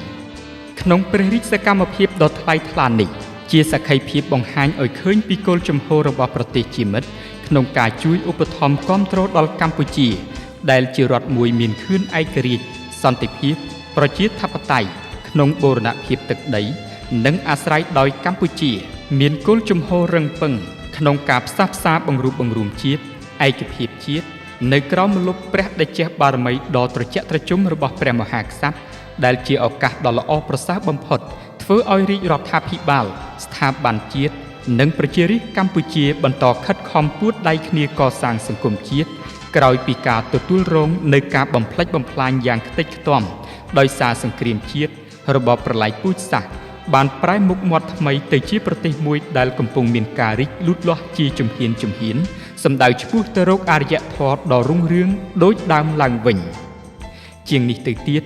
ក្នុងព្រះរាជសកម្មភាពដ៏ថ្លៃថ្លានេះជាសក្ខីភាពបង្ហាញឲ្យឃើញពីគោលជំហររបស់ប្រទេសជាមិត្តក្នុងការជួយឧបត្ថម្ភគាំទ្រដល់កម្ពុជាដែលជារដ្ឋមួយមានខឿនឯករាជ្យសន្តិភាពប្រជាធិបតេយ្យក្នុងបូរណភាពទឹកដីនិងអាស្រ័យដោយកម្ពុជាមានគោលជំហររឹងប៉ឹងក្នុងការផ្សះផ្សាបង្រួបបង្រួមជាតិឯកភាពជាតិនៅក្រោមម្លប់ព្រះតេជះបារមីដ៏ត្រជាក់ត្រជុំរបស់ព្រះមហាក្សត្រដែលជាឱកាសដ៏ល្អប្រសើរបំផុតធ្វើឲ្យរាជរដ្ឋាភិបាលស្ថាប័នជាតិនិងប្រជារាស្ត្រកម្ពុជាបន្តខិតខំពួតដៃគ្នាកសាងសង្គមជាតិក្រោយពីការទទួលរងនៃការបំផ្លិចបំផ្លាញយ៉ាងខ្ទេចខ្ទាំដោយសារសង្គ្រាមជាតិរបបប្រល័យពូជសាសន៍បានប្រែមុខមាត់ថ្មីទៅជាប្រទេសមួយដែលកំពុងមានការរីកលូតលាស់ជាជំហានសម្ដៅឆ្ពោះទៅរកអរិយធម៌ដ៏រុងរឿងដូចដើមឡើងវិញជាងនេះទៅទៀត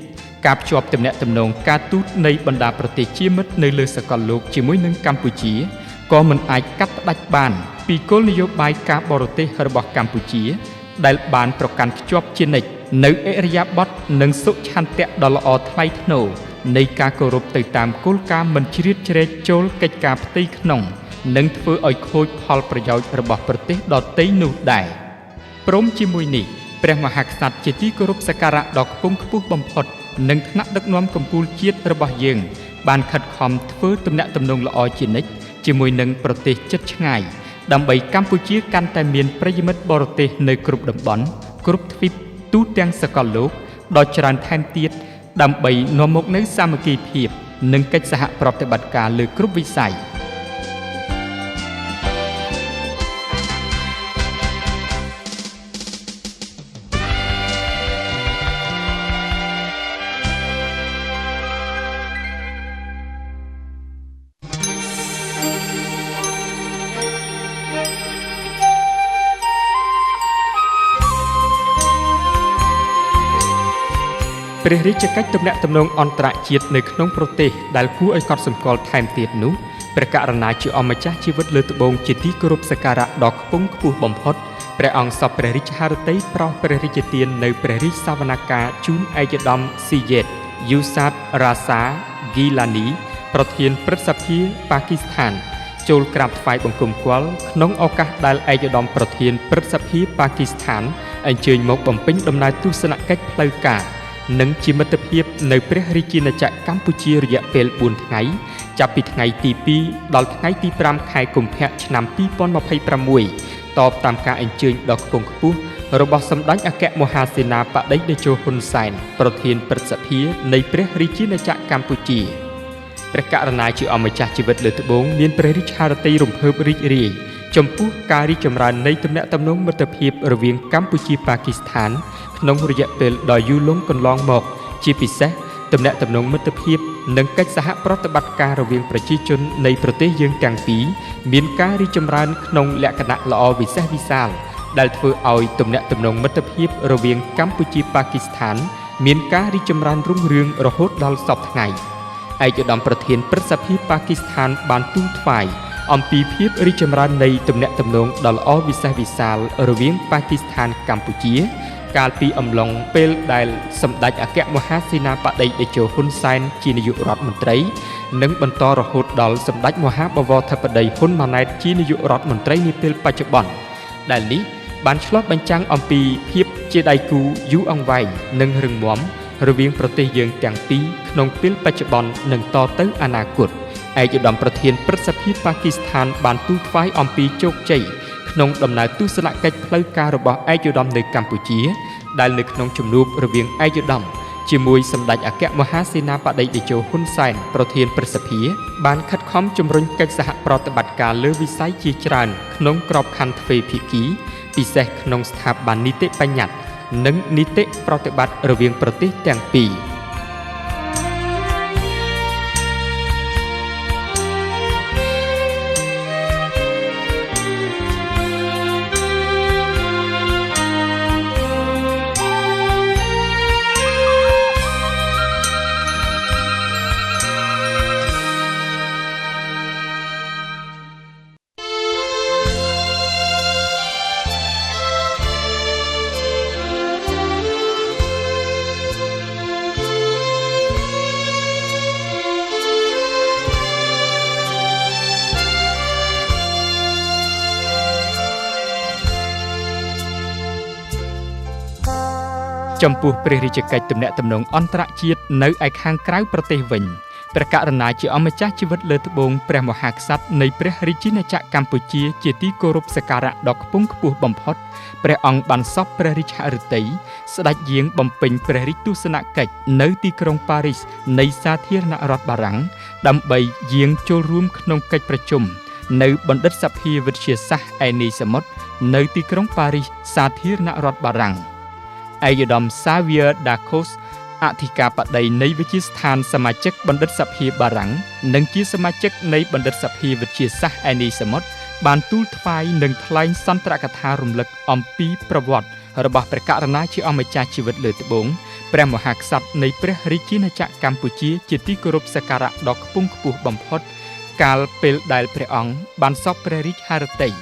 ការភ្ជាប់ទំនាក់ទំនងការទូតនៃបណ្ដាប្រទេសជាមិត្តនៅលើសកលលោកជាមួយនឹងកម្ពុជាក៏មិនអាចកាត់ផ្ដាច់បានពីគោលនយោបាយការបរទេសរបស់កម្ពុជាដែលបានប្រកាន់ខ្ជាប់ជានិច្ចនៅអរិយាប័ត្រនិងសុឆន្ទៈដ៏ល្អថ្លៃថ្នូរនៃការគោរពទៅតាមគោលការណ៍មិនជ្រៀតជ្រែកចូលកិច្ចការផ្ទៃក្នុងនិងធ្វើឲ្យខូចផលប្រយោជន៍របស់ប្រទេសដទៃនោះដែរព្រមជាមួយនេះព្រះមហាក្សត្រជាទីគោរពសក្ការៈដ៏ខ្ពង់ខ្ពស់បំផុតនិងថ្នាក់ដឹកនាំកម្ពុជាជាតិរបស់យើងបានខិតខំធ្វើទំនាក់ទំនងល្អជានិច្ចជាមួយនឹងប្រទេសជិតឆ្ងាយដើម្បីកម្ពុជាកាន់តែមានប្រិយមិត្តបរទេសនៅគ្រប់តំបន់គ្រប់ទ្វីបទូទាំងសកលលោកដ៏ច្រើនថែមទៀតដើម្បីនាំមកនូវសាមគ្គីភាពនិងកិច្ចសហប្រតិបត្តិការលើគ្រប់វិស័យព្រះរាជកិច្ចទំនាក់ទំនងអន្តរជាតិនៅក្នុងប្រទេសដែលគួរឲ្យកត់សម្គាល់ថែមទៀតនោះព្រះករុណាជាអម្ចាស់ជីវិតលើត្បូងជាទីគោរពសក្ការៈដ៏ខ្ពង់ខ្ពស់បំផុតព្រះអង្គសពព្រះរាជហឫទ័យប្រោសព្រះរាជទាននៅព្រះរាជសវនកម្មជូនឯកឧត្តមស៊ីយ៉េតយូសាបរ៉ាសាហ្គីឡានីប្រធានព្រឹទ្ធសភាប៉ាគីស្ថានចូលក្រាបថ្វាយបង្គំគាល់ក្នុងឱកាសដែលឯកឧត្តមប្រធានព្រឹទ្ធសភាប៉ាគីស្ថានអញ្ជើញមកបំពេញដំណើរទស្សនកិច្ចផ្លូវការនិងជាមិត្តភាពនៅព្រះរាជាណាចក្រកម្ពុជារយៈពេល4ថ្ងៃចាប់ពីថ្ងៃទី2ដល់ថ្ងៃទី5ខែកុម្ភៈឆ្នាំ2026តបតាមការអញ្ជើញដ៏ខ្ពង់ខ្ពស់របស់សម្ដេចអគ្គមហាសេនាបតីតេជោហ៊ុនសែនប្រធានព្រឹទ្ធសភានៃព្រះរាជាណាចក្រកម្ពុជាព្រះករុណាជាអម្ចាស់ជីវិតលើត្បូងមានព្រះរាជហឫទ័យរំភើបរីករាយចំពោះការរីកចម្រើននៃទំនាក់ទំនងមិត្តភាពរវាងកម្ពុជាប៉ាគីស្ថានក្នុងរយៈពេលដ៏យូរលង់កន្លងមកជាពិសេសទំនាក់ទំនងមិត្តភាពនិងកិច្ចសហប្រតិបត្តិការរវាងប្រជាជននៃប្រទេសយើងទាំងពីរមានការរីកចម្រើនក្នុងលក្ខណៈល្អវិសេសវិសាលដែលធ្វើឲ្យទំនាក់ទំនងមិត្តភាពរវាងកម្ពុជាប៉ាគីស្ថាន មានការរីកចម្រើនរុងរឿងរហូតដល់សពថ្ងៃឯកឧត្តមប្រធានព្រឹទ្ធសភាប៉ាគីស្ថានបានទូលថ្វាយអំពីភាពរីកចម្រើននៃទំនាក់ទំនងដ៏ល្អវិសេសវិសាលរវាងប៉ាគីស្ថានកម្ពុជាកាលពីអំឡុងពេលដែលសម្ដេចអគ្គមហាសេនាបតីតេជោហ៊ុនសែនជានាយករដ្ឋមន្ត្រីនិងបន្តរហូតដល់សម្ដេចមហាបវរធិបតីហ៊ុនម៉ាណែតជានាយករដ្ឋមន្ត្រីនាពេលបច្ចុប្បន្នដែលនេះបានឆ្លុះបញ្ចាំងអំពីភាពជាដៃគូយូរអង្វែងនិងរឹងមាំរវាងប្រទេសយើងទាំងពីរក្នុងពេលបច្ចុប្បន្ននិងតទៅអនាគតឯកឧត្តមប្រធានព្រឹទ្ធសភាប៉ាគីស្ថានបានទូលថ្វាយអំពីជោគជ័យក្នុងដំណើរទស្សនកិច្ចផ្លូវការរបស់ឯកឧត្តមនៅកម្ពុជាដែលនៅក្នុងជំនួបរវាងឯកឧត្តមជាមួយសម្ដេចអគ្គមហាសេនាបតីតេជោហ៊ុនសែនប្រធានព្រឹទ្ធសភាបានខិតខំជំរុញកិច្ចសហប្រតិបត្តិការលើវិស័យជាច្រើនក្នុងក្របខ័ណ្ឌទ្វេភាគីពិសេសក្នុងស្ថាប័ននីតិបញ្ញត្តិនិងនីតិប្រតិបត្តិរវាងប្រទេសទាំងពីរចំពោះព្រះរាជកិច្ចទំនាក់ទំនងអន្តរជាតិនៅឯខាងក្រៅប្រទេសវិញព្រះករុណាជាអម្ចាស់ជីវិតលើត្បូងព្រះមហាក្សត្រនៃព្រះរាជាណាចក្រកម្ពុជាជាទីគោរពសក្ការៈដ៏ខ្ពង់ខ្ពស់បំផុតព្រះអង្គបានសព្វព្រះរាជហឫទ័យស្ដេចយាងបំពេញព្រះរាជទស្សនកិច្ចនៅទីក្រុងប៉ារីសនៃសាធារណរដ្ឋបារាំងដើម្បីយាងចូលរួមក្នុងកិច្ចប្រជុំនៅបណ្ឌិតសភាវិទ្យាសាស្ត្រឯនីសមុទ្រនៅទីក្រុងប៉ារីសសាធារណរដ្ឋបារាំងឯកឧត្តម Xavier Dacos អធិការបតីនៃវិទ្យាស្ថានសមាជិកបណ្ឌិតសភាបារាំងនិងជាសមាជិកនៃបណ្ឌិតសភាវិទ្យាសាស្ត្រឯនីសមុទ្របានទូលថ្វាយនិងថ្លែងសន្ទរកថារំលឹកអំពីប្រវត្តិរបស់ព្រះករុណាជាអម្ចាស់ជីវិតលើត្បូងព្រះមហាក្សត្រនៃព្រះរាជាណាចក្រកម្ពុជាជាទីគោរពសក្ការៈដ៏ខ្ពង់ខ្ពស់បំផុតកាលពេលដែលព្រះអង្គបានសព្វព្រះរាជហឫទ័យ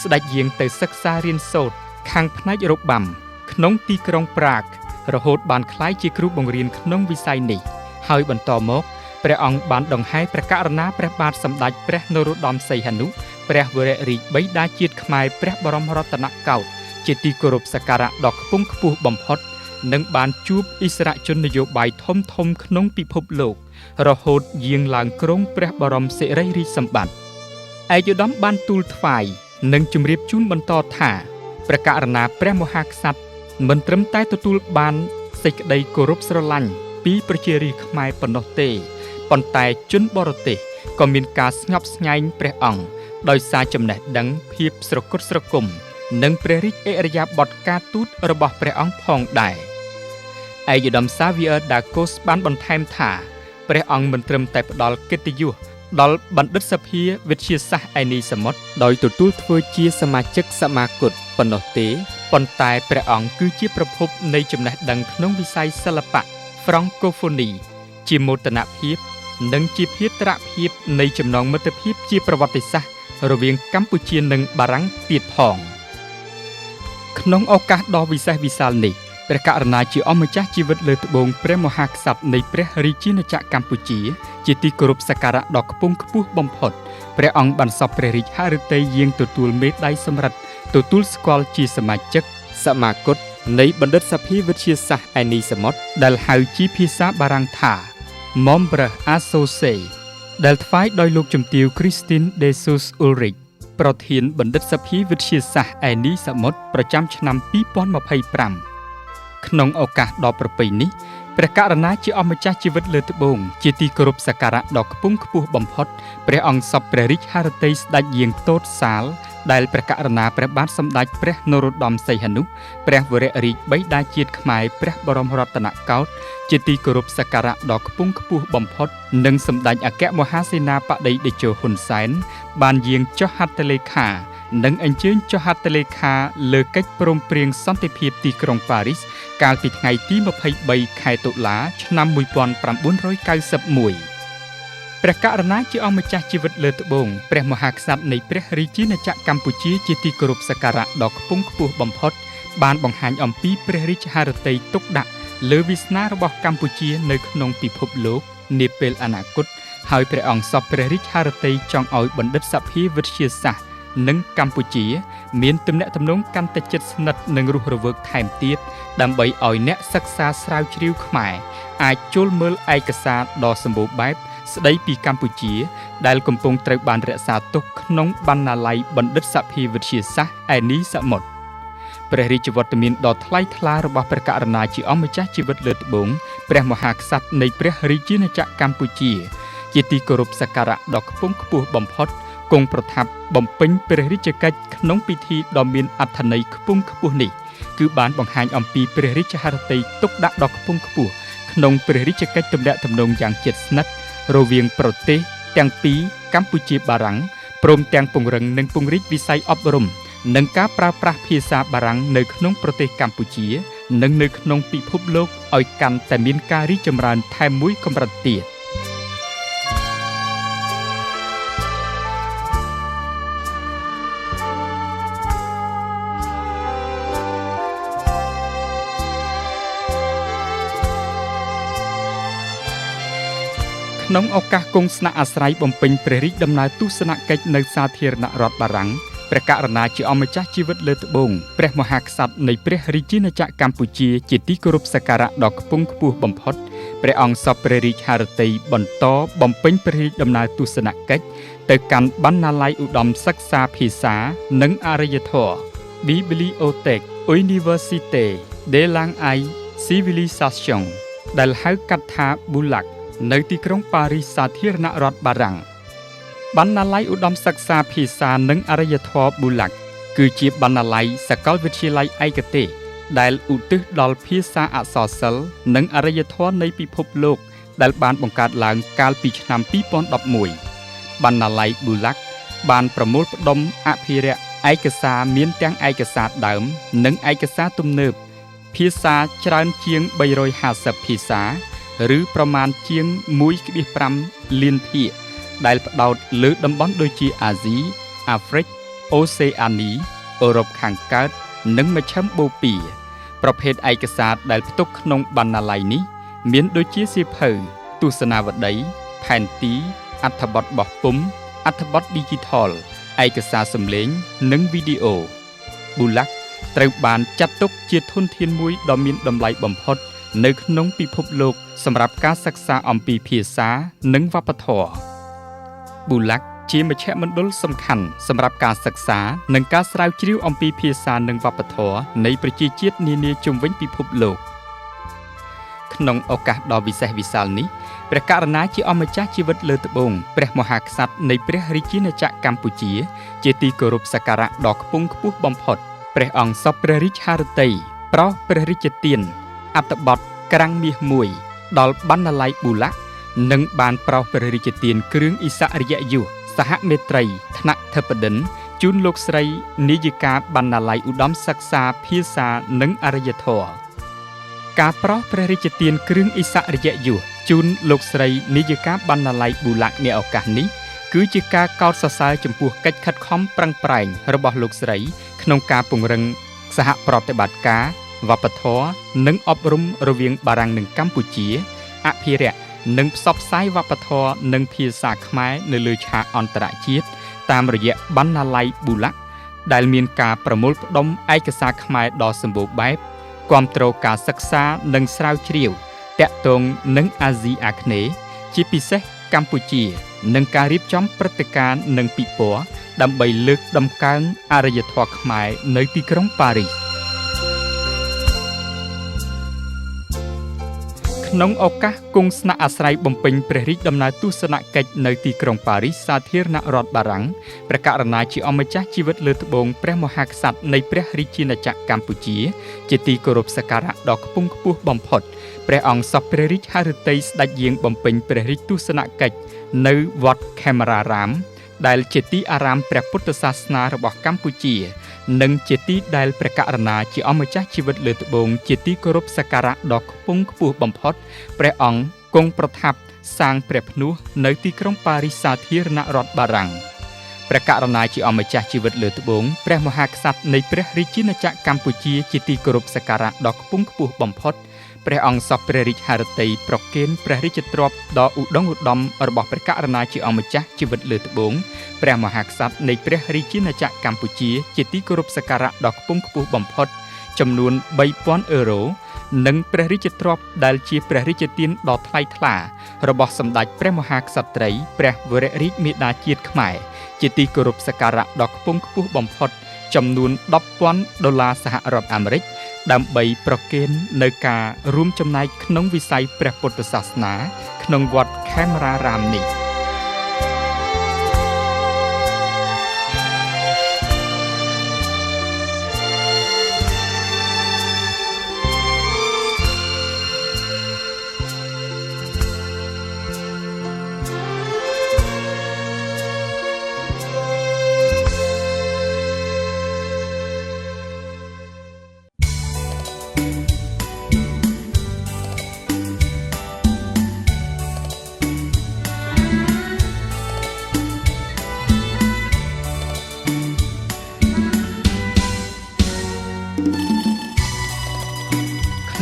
ស្ដេចយាងទៅសិក្សារៀនសូត្រខាងផ្នែករបាំក្នុងទីក្រុងប្រាករហូតបានក្លាយជាគ្រូបង្រៀនក្នុងវិស័យនេះហើយបន្តមកព្រះអង្គបានដង្ហែព្រះករុណាព្រះបាទសម្ដេចព្រះនរោត្តមសីហនុព្រះវររាជបិតាជាតិខ្មែរព្រះបរមរតនកោដ្ឋជាទីគោរពសក្ការៈដ៏ខ្ពង់ខ្ពស់បំផុតនិងបានជួបអិសរាជជននយោបាយធំក្នុងពិភពលោករហូតយាងឡើងគ្រងព្រះបរមសិរីរាជសម្បត្តិឯកឧត្តមបានទូលថ្វាយនិងជម្រាបជូនបន្តថាព្រះករុណាព្រះមហាក្សត្រមិនត្រឹមតែទទួលបានសេចក្តីគោរពស្រឡាញ់ពីប្រជារាស្ត្រខ្មែរប៉ុណ្ណោះទេប៉ុន្តែជនបរទេសក៏មានការស្ញប់ស្ញែងព្រះអង្គដោយសារចំណេះដឹងភាពស្រគត់ស្រគំនិងព្រះរាជឥរិយាបថការទូតរបស់ព្រះអង្គផងដែរឯកឧត្តម Xavier Dacos បានបន្ថែមថាព្រះអង្គមិនត្រឹមតែផ្ដល់កិត្តិយសដល់បណ្ឌិតសភាវិទ្យាសាស្ត្រឯនីសមុទ្រដោយទទួលធ្វើជាសមាជិកសមាគមប៉ុណ្ណោះទេប៉ុន្តែព្រះអង្គគឺជាប្រភពនៃចំណេះដឹងក្នុងវិស័យសិល្បៈ Francophonie ជាមោទនភាពនិងជាភាតរភាពនៃចំណងមិត្តភាពជាប្រវត្តិសាស្ត្ររវាងកម្ពុជានិងបារាំងទៀតផងក្នុងឱកាសដ៏វិសេសវិសាលនេះព្រះករុណាជាអម្ចាស់ជីវិតលើត្បូងព្រះមហាក្សត្រនៃព្រះរាជាណាចក្រកម្ពុជាជាទីគោរពសក្ការៈដ៏ខ្ពង់ខ្ពស់បំផុតព្រះអង្គបានសព្វព្រះរាជហឫទ័យយាងទទួលមេដាយសម្រិទ្ធទទួលស្គាល់ជាសមាជិកសមាគមនៃបណ្ឌិតសភាវិទ្យាសាស្ត្រឯនីសមុទ្រដែលហៅជាភាសាបារាំងថា Membre Associé ដែលថ្វាយដោយលោកជំទាវ Christine de Souza Ulrich ប្រធានបណ្ឌិតសភាវិទ្យាសាស្ត្រឯនីសមុទ្រប្រចាំឆ្នាំ2025ក្នុងឱកាសដ៏ប្រពៃនេះព្រះករុណាជាអម្ចាស់ជីវិតលើត្បូងជាទីគោរពសក្ការៈដ៏ខ្ពង់ខ្ពស់បំផុតព្រះអង្គសព្វព្រះរាជហឫទ័យស្ដេចយាងទតសាលដែលព្រះករុណាព្រះបាទសម្ដេចព្រះនរោត្តមសីហនុព្រះវររាជបិតាជាតិខ្មែរព្រះបរមរតនកោដ្ឋជាទីគោរពសក្ការៈដ៏ខ្ពង់ខ្ពស់បំផុតនិងសម្ដេចអគ្គមហាសេនាបតីតេជោហ៊ុនសែនបានយាងចុះហត្ថលេខានិងអញ្ជើញចុះហត្ថលេខាលើកិច្ចព្រមព្រៀងសន្តិភាពទីក្រុងប៉ារីស កាលពីថ្ងៃទី23ខែតុលាឆ្នាំ1991ព្រះករុណាជាអម្ចាស់ជីវិតលើត្បូងព្រះមហាក្សត្រនៃព្រះរាជាណាចក្រកម្ពុជាជាទីគោរពសក្ការៈដ៏ខ្ពង់ខ្ពស់បំផុតបានបង្ហាញអំពីព្រះរាជហឫទ័យទុកដាក់លើវាសនារបស់កម្ពុជានៅក្នុងពិភពលោកនាពេលអនាគតហើយព្រះអង្គសពព្រះរាជហឫទ័យចង់ឲ្យបណ្ឌិតសភាវិទ្យាសាស្ត្រនិងកម្ពុជាមានទំនាក់ទំនងកាន់តែជិតស្និទ្ធនិងរស់រវើកថែមទៀតដើម្បីឲ្យអ្នកសិក្សាស្រាវជ្រាវខ្មែរអាចចូលមើលឯកសារដ៏សម្បូរបែបស្ដីពីកម្ពុជាដែលកំពុងត្រូវបានរក្សាទុកក្នុងបណ្ណាល័យបណ្ឌិតសភាវិទ្យាសាស្ត្រឯនីសមុទ្រព្រះរាជវត្តមានដ៏ថ្លៃថ្លារបស់ព្រះករុណាជាអម្ចាស់ជីវិតលើត្បូងព្រះមហាក្សត្រនៃព្រះរាជាណាចក្រកម្ពុជាជាទីគោរពសក្ការៈដ៏ខ្ពង់ខ្ពស់បំផុតគង់ប្រថាប់បំពេញព្រះរាជកិច្ចក្នុងពិធីដ៏មានអត្ថន័យខ្ពង់ខ្ពស់នេះគឺបានបង្ហាញអំពីព្រះរាជហឫទ័យទុកដាក់ដ៏ខ្ពង់ខ្ពស់ក្នុងព្រះរាជកិច្ចទំនាក់ទំនងយ៉ាងជិតស្និទ្ធរវាងប្រទេសទាំងពីរកម្ពុជាបារាំងព្រមទាំងពង្រឹងនិងពង្រីកវិស័យអប់រំនិងការប្រើប្រាស់ភាសាបារាំងនៅក្នុងប្រទេសកម្ពុជានិងនៅក្នុងពិភពលោកឲ្យកាន់តែមានការរីកចម្រើនថែមមួយកម្រិតទៀតក្នុងឱកាសគង់ស្នាក់អាស្រ័យបំពេញព្រះរាជដំណើរទស្សនកិច្ចនៅសាធារណរដ្ឋបារាំងព្រះករុណាជាអម្ចាស់ជីវិតលើត្បូងព្រះមហាក្សត្រនៃព្រះរាជាណាចក្រកម្ពុជាជាទីគោរពសក្ការៈដ៏ខ្ពង់ខ្ពស់បំផុតព្រះអង្គសពព្រះរាជហឫទ័យបន្តបំពេញព្រះរាជដំណើរទស្សនកិច្ចទៅកាន់បណ្ណាល័យឧត្តមសិក្សាភាសានិងអរិយធម៌ Bibliothèque Université de Langue et Civilisation ដែលហៅកាត់ថា BULAC នៅទីក្រុងប៉ារីសសាធារណរដ្ឋបារាំងបណ្ណាល័យឧត្តមសិក្សាភាសានិងអរិយធម៌ BULAC គឺជាបណ្ណាល័យសាកលវិទ្យាល័យឯកទេសដែលឧទ្ទិសដល់ភាសាអក្សរសិល្ប៍និងអរិយធម៌នៃពិភពលោកដែលបានបង្កើតឡើងកាលពីឆ្នាំ2011បណ្ណាល័យ BULAC បានប្រមូលផ្ដុំអភិរក្សឯកសារមានទាំងឯកសារដើមនិងឯកសារទំនើបភាសាច្រើនជាង350ភាសាឬប្រមាណជាង 1.5 លានភាគដែលផ្ដោតលើតំបន់ដូចជាអាស៊ី អាហ្វ្រិក អូសេអានី អឺរ៉ុបខាងកើតនិងមជ្ឈិមបូព៌ាប្រភេទឯកសារដែលផ្ទុកក្នុងបណ្ណាល័យនេះមានដូចជាសៀវភៅទស្សនាវដ្តីផែនទីអត្ថបទបោះពុម្ពអត្ថបទឌីជីថលឯកសារសំឡេងនិងវីដេអូ BULAC ត្រូវបានចាត់ទុកជាធនធានមួយដ៏មានតម្លៃបំផុតនៅក្នុងពិភពលោកសម្រាប់ការសិក្សាអំពីភាសានិងវប្បធម៌ BULAC ជាមជ្ឈមណ្ឌលសំខាន់សម្រាប់ការសិក្សានិងការស្រាវជ្រាវអំពីភាសានិងវប្បធម៌នៃប្រជាជាតិនានាជុំវិញពិភពលោកក្នុងឱកាសដ៏វិសេសវិសាលនេះព្រះករុណាជាអម្ចាស់ជីវិតលើត្បូងព្រះមហាក្សត្រនៃព្រះរាជាណាចក្រកម្ពុជាជាទីគោរពសក្ការៈដ៏ខ្ពង់ខ្ពស់បំផុតព្រះអង្គសពព្រះរាជហឫទ័យប្រោសព្រះរាជទានអត្ថបទក្រាំងមាសមួយដល់បណ្ណាល័យ BULAC និងបានប្រោសព្រះរាជទានគ្រឿងឥស្សរិយយសសហមេត្រីថ្នាក់ធិបតីជូនលោកស្រីនាយិកាបណ្ណាល័យឧត្តមសិក្សាភាសានិងអរិយធម៌ការប្រោសព្រះរាជទានគ្រឿងឥស្សរិយយសជូនលោកស្រីនាយិកាបណ្ណាល័យ BULAC នាឱកាសនេះគឺជាការកោតសរសើរចំពោះកិច្ចខិតខំប្រឹងប្រែងរបស់លោកស្រីក្នុងការពង្រឹងសហប្រតិបត្តិការវប្បធម៌និងអប់រំរវាងបារាំងនិងកម្ពុជាអភិរក្សនិងផ្សព្វផ្សាយវប្បធម៌និងភាសាខ្មែរនៅលើឆាកអន្តរជាតិតាមរយៈបណ្ណាល័យ BULAC ដែលមានការប្រមូលផ្ដុំឯកសារខ្មែរដ៏សម្បូរបែបគាំទ្រការសិក្សានិងស្រាវជ្រាវតាក់ទងនឹងអាស៊ីអាគ្នេយ៍ជាពិសេសកម្ពុជានិងការរៀបចំព្រឹត្តិការណ៍និងពិព័រណ៍ដើម្បីលើកតម្កើងអរិយធម៌ខ្មែរនៅទីក្រុងប៉ារីសក្នុងឱកាសគង់ស្នាក់អាស្រ័យបំពេញព្រះរាជដំណើរទស្សនកិច្ចនៅទីក្រុងប៉ារីសសាធារណរដ្ឋបារាំងព្រះករុណាជាអម្ចាស់ជីវិតលើត្បូងព្រះមហាក្សត្រនៃព្រះរាជាណាចក្រកម្ពុជាជាទីគោរពសក្ការៈដ៏ខ្ពង់ខ្ពស់បំផុតព្រះអង្គសពព្រះរាជហឫទ័យស្ដេចយាងបំពេញព្រះរាជទស្សនកិច្ចនៅវត្តខេមរារាមដែលជាទីអារាមព្រះពុទ្ធសាសនារបស់កម្ពុជា និងជាទីដែលព្រះករុណាជាអម្ចាស់ជីវិតលើត្បូងជាទីគោរពសក្ការៈដ៏ខ្ពង់ខ្ពស់បំផុតព្រះអង្គគង់ប្រថាប់សាងព្រះភ្នោះនៅទីក្រុងប៉ារីសសាធារណរដ្ឋបារាំងព្រះករុណាជាអម្ចាស់ជីវិតលើត្បូងព្រះមហាក្សត្រនៃព្រះរាជាណាចក្រកម្ពុជាជាទីគោរពសក្ការៈដ៏ខ្ពង់ខ្ពស់បំផុតព្រះអង្គសពព្រះរាជហឫទ័យប្រគេនព្រះរាជទ្រព្យដ៏ឧត្តមឧត្តមរបស់ព្រះករុណាជាអម្ចាស់ជីវិតលើត្បូងព្រះមហាក្សត្រនៃព្រះរាជាណាចក្រកម្ពុជាជាទីគោរពសក្ការៈដ៏ខ្ពង់ខ្ពស់បំផុតចំនួន 3,000 អឺរ៉ូនិងព្រះរាជទ្រព្យដែលជាព្រះរាជទានដ៏ថ្លៃថ្លារបស់សម្ដេចព្រះមហាក្សត្រីព្រះវររាជមាតាជាតិខ្មែរជាទីគោរពសក្ការៈដ៏ខ្ពង់ខ្ពស់បំផុតចំនួន $10,000 សហរដ្ឋអាមេរិកដើម្បីប្រគេននៅការរួមចំណែកក្នុងវិស័យព្រះពុទ្ធសាសនាក្នុងវត្តខេមរារាមនេះ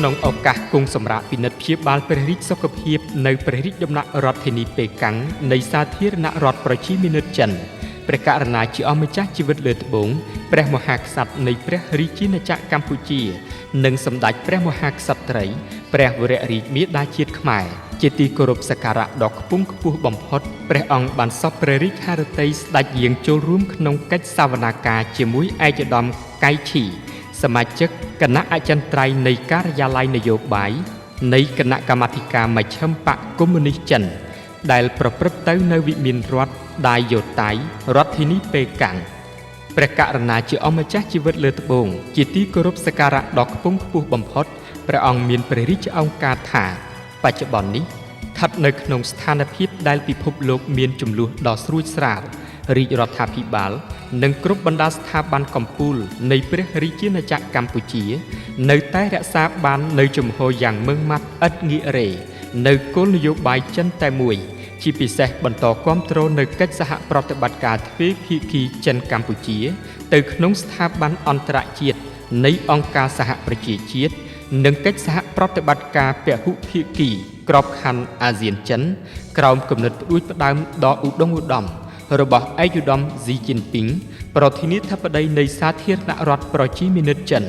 ក្នុងឱកាសគង់សម្រាប់ពិនិត្យព្យាបាលព្រះរាជសុខភាពនៅព្រះរាជដំណាក់រដ្ឋធានីប៉េកាំងនៃសាធារណរដ្ឋប្រជាមានិតចិនព្រះករុណាជាអម្ចាស់ជីវិតលើត្បូងព្រះមហាក្សត្រនៃព្រះរាជាណាចក្រកម្ពុជានិងសម្ដេចព្រះមហាក្សត្រីព្រះវររាជមាតាជាតិខ្មែរជាទីគោរពសក្ការៈដ៏ខ្ពង់ខ្ពស់បំផុតព្រះអង្គបានសពព្រះរាជហឫទ័យស្ដេចយាងចូលរួមក្នុងកិច្ចសវនាការជាមួយឯកឧត្តមកៃឈីសមាជិកគណៈអចិន្ត្រៃយ៍នៃការិយាល័យនយោបាយនៃគណៈកម្មាធិការមជ្ឈិមបក្សកុម្មុយនីសចិនដែលប្រព្រឹត្តទៅនៅវិមានរដ្ឋដាយយ៉ូតៃរដ្ឋធានីប៉េកាំងព្រះករុណាជាអម្ចាស់ជីវិតលើត្បូងជាទីគោរពសក្ការៈដ៏ខ្ពង់ខ្ពស់បំផុតព្រះអង្គមានព្រះរាជឱកាសថាបច្ចុប្បន្ននេះស្ថិតនៅក្នុងស្ថានភាពដែលពិភពលោកមានជម្លោះដ៏ស្រួចស្រាលរាជរដ្ឋាភិបាលនិងគ្រប់បណ្ដាស្ថាប័នកំពូលនៃព្រះរាជាណាចក្រកម្ពុជានៅតែរក្សាបាននៅជំហរយ៉ាងម៉ឺងម៉ាត់ឥតងាករេនៅគោលនយោបាយចិនតែមួយជាពិសេសបន្តគាំទ្រនៅកិច្ចសហប្រតិបត្តិការទ្វេភាគីចិនកម្ពុជាទៅក្នុងស្ថាប័នអន្តរជាតិនៃអង្គការសហប្រជាជាតិនិងកិច្ចសហប្រតិបត្តិការពហុភាគីក្របខ័ណ្ឌអាស៊ានចិនក្រោមគំនិតផ្ដួចផ្ដើមដ៏ឧត្តមឧត្តមរបស់ឯកឧត្តមស៊ីជីនពីងប្រធានាធិបតីនៃសាធារណរដ្ឋប្រជាមានិតចិន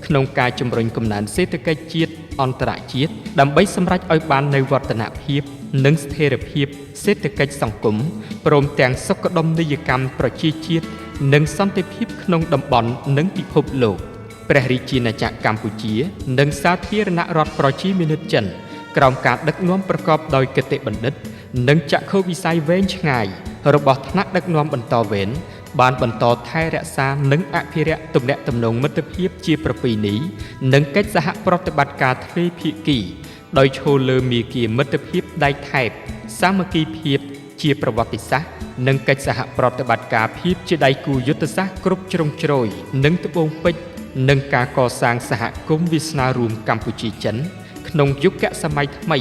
ក្នុងការជំរុញកំណើនសេដ្ឋកិច្ចជាតិអន្តរជាតិដើម្បីសម្រេចឲ្យបាននូវវឌ្ឍនភាពនិងស្ថិរភាពសេដ្ឋកិច្ចសង្គមព្រមទាំងសុខដុមនីយកម្មប្រជាជាតិនិងសន្តិភាពក្នុងតំបន់និងពិភពលោកព្រះរាជាណាចក្រកម្ពុជានិងសាធារណរដ្ឋប្រជាមានិតចិនក្រោមការដឹកនាំប្រកបដោយគតិបណ្ឌិតនិងចក្ខុវិស័យវែងឆ្ងាយរបស់ថ្នាក់ដឹកនាំបន្តវេនបានបន្តថែរក្សានិងអភិរក្សទំនាក់ទំនងមិត្តភាពជាប្រពៃណីនិងកិច្ចសហប្រតិបត្តិការទ្វេភាគីដោយឈលលើមាគ៌ាមិត្តភាពដៃថែបសាមគ្គីភាពជាប្រវត្តិសាស្ត្រនិងកិច្ចសហប្រតិបត្តិការភាពជាដៃគូយុទ្ធសាស្ត្រគ្រប់ជ្រុងជ្រោយនិងត្បូងពេជ្រនិងការកសាងសហគមន៍វាសនារួមកម្ពុជាចិនក្នុងយុគសម័យថ្មី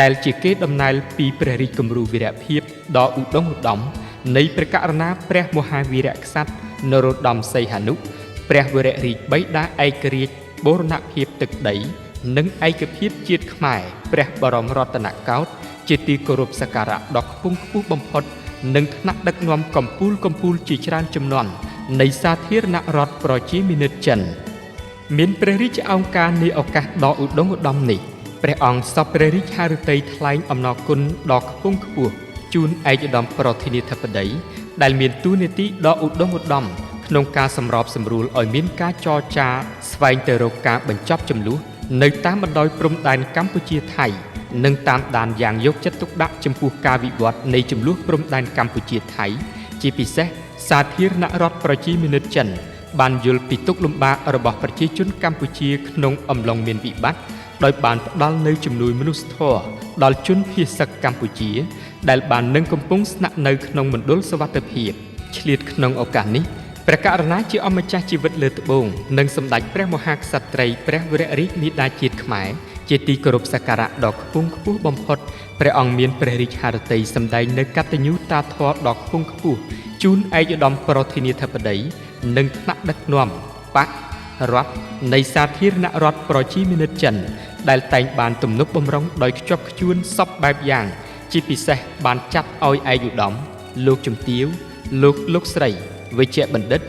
ដែលជាគេដំណើរពីព្រះរាជគំរូវីរភាពដ៏ឧត្តមឧត្តមនៃព្រះករុណាព្រះមហាវីរក្សត្រនរោត្តមសីហនុព្រះវររាជបិតាឯករាជ្យបូរណភាពទឹកដីនិងឯកភាពជាតិខ្មែរព្រះបរមរតនកោដ្ឋជាទីគោរពសក្ការៈដ៏ខ្ពង់ខ្ពស់បំផុតនិងថ្នាក់ដឹកនាំកម្ពុជាជាច្រើនជំនាន់នៃសាធារណរដ្ឋប្រជាមានិតចិនមានព្រះរាជឱកាសនៃឱកាសដ៏ឧត្តមឧត្តមនេះព្រះអង្គសពព្រះរាជហឫទ័យថ្លែងអំណរគុណដ៏ខ្ពង់ខ្ពស់ជូនឯកឧត្តមប្រធានាធិបតីដែលមានតួនាទីដ៏ឧត្តមឧត្តមក្នុងការសម្របសម្រួលឲ្យមានការចរចាស្វែងទៅរកការបញ្ចប់ជម្លោះនៅតាមបណ្ដោយព្រំដែនកម្ពុជាថៃនិងតាមដានយ៉ាងយកចិត្តទុកដាក់ចំពោះការវិវត្តនៃជម្លោះព្រំដែនកម្ពុជាថៃជាពិសេសសាធារណរដ្ឋប្រជាមានិតចិនបានយល់ពីទុក្ខលំបាករបស់ប្រជាជនកម្ពុជាក្នុងអំឡុងមានវិបត្តិដោយបានផ្ដល់នូវជំនួយមនុស្សធម៌ដល់ជនភៀសសឹកកម្ពុជាដែលបាននឹងកំពុងស្នាក់នៅក្នុងមណ្ឌលសុវត្ថិភាពឆ្លៀតក្នុងឱកាសនេះ ព្រះករុណាជាអម្ចាស់ជីវិតលើត្បូងនិងសម្ដេចព្រះមហាក្សត្រីព្រះវររាជមាតាជាតិខ្មែរជាទីគោរពសក្ការៈដ៏ខ្ពង់ខ្ពស់បំផុតព្រះអង្គមានព្រះរាជហឫទ័យសម្ដែងនៅកតញ្ញូតាធម៌ដ៏ខ្ពង់ខ្ពស់ជូនឯកឧត្តមប្រធានាធិបតីនិងថ្នាក់ដឹកនាំបករដ្ឋនៃសាធារណរដ្ឋប្រជាមានិតចិនដែលតែងបានទំនុកបម្រុងដោយខ្ជាប់ខ្ជួនសពបែបយ៉ាងជាពិសេសបានចាត់ឲ្យឯកឧត្តមលោកជំទាវលោកស្រីវិជ្ជបណ្ឌិត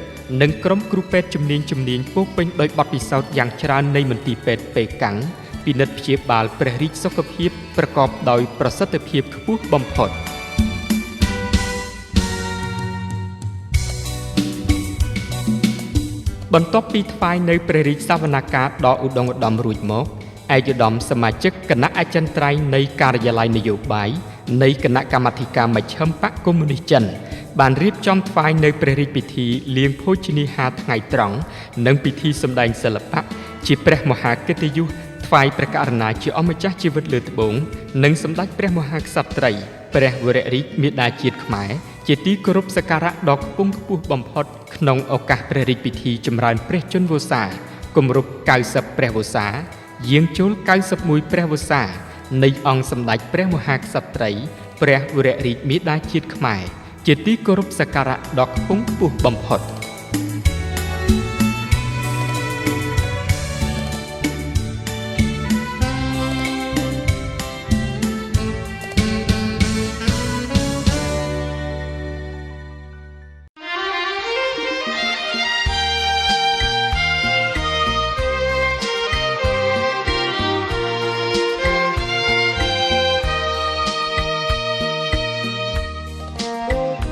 និងក្រុមគ្រូពេទ្យជំនាញពោពេញដោយបទពិសោធន៍យ៉ាងច្រើននៃមន្ទីរពេទ្យប៉េកាំងពិនិត្យព្យាបាលព្រះរាជសុខភាពប្រកបដោយប្រសិទ្ធភាពខ្ពស់បំផុតបន្ទាប់ពីថ្វាយនៅព្រះរាជសវនកម្មដ៏ឧត្តមឧត្តមរួចមកឯកឧត្តមសមាជិកគណៈអចិន្ត្រៃយ៍នៃការិយាល័យនយោបាយនៃគណៈកម្មាធិការមជ្ឈិមបក្សកុម្មុយនីសចិនបានរៀបចំថ្វាយនៅព្រះរាជពិធីលៀងភោជនាហារថ្ងៃត្រង់និងពិធីសម្ដែងសិល្បៈជាព្រះមហាកិត្តិយសថ្វាយព្រះករុណាជាអម្ចាស់ជីវិតលើត្បូងនិងសម្ដេចព្រះមហាក្សត្រីព្រះវររាជមាតាជាតិខ្មែរជាទីគោរពសក្ការៈដ៏ខ្ពង់ខ្ពស់បំផុតក្នុងឱកាសព្រះរាជពិធីចម្រើនព្រះជន្មវស្សាគម្រប់90ព្រះវស្សាយាងចូល91ព្រះវស្សានៃអង្គសម្ដេចព្រះមហាក្សត្រីព្រះវររាជមាតាជាតិខ្មែរជាទីគោរពសក្ការៈដ៏ខ្ពង់ខ្ពស់បំផុត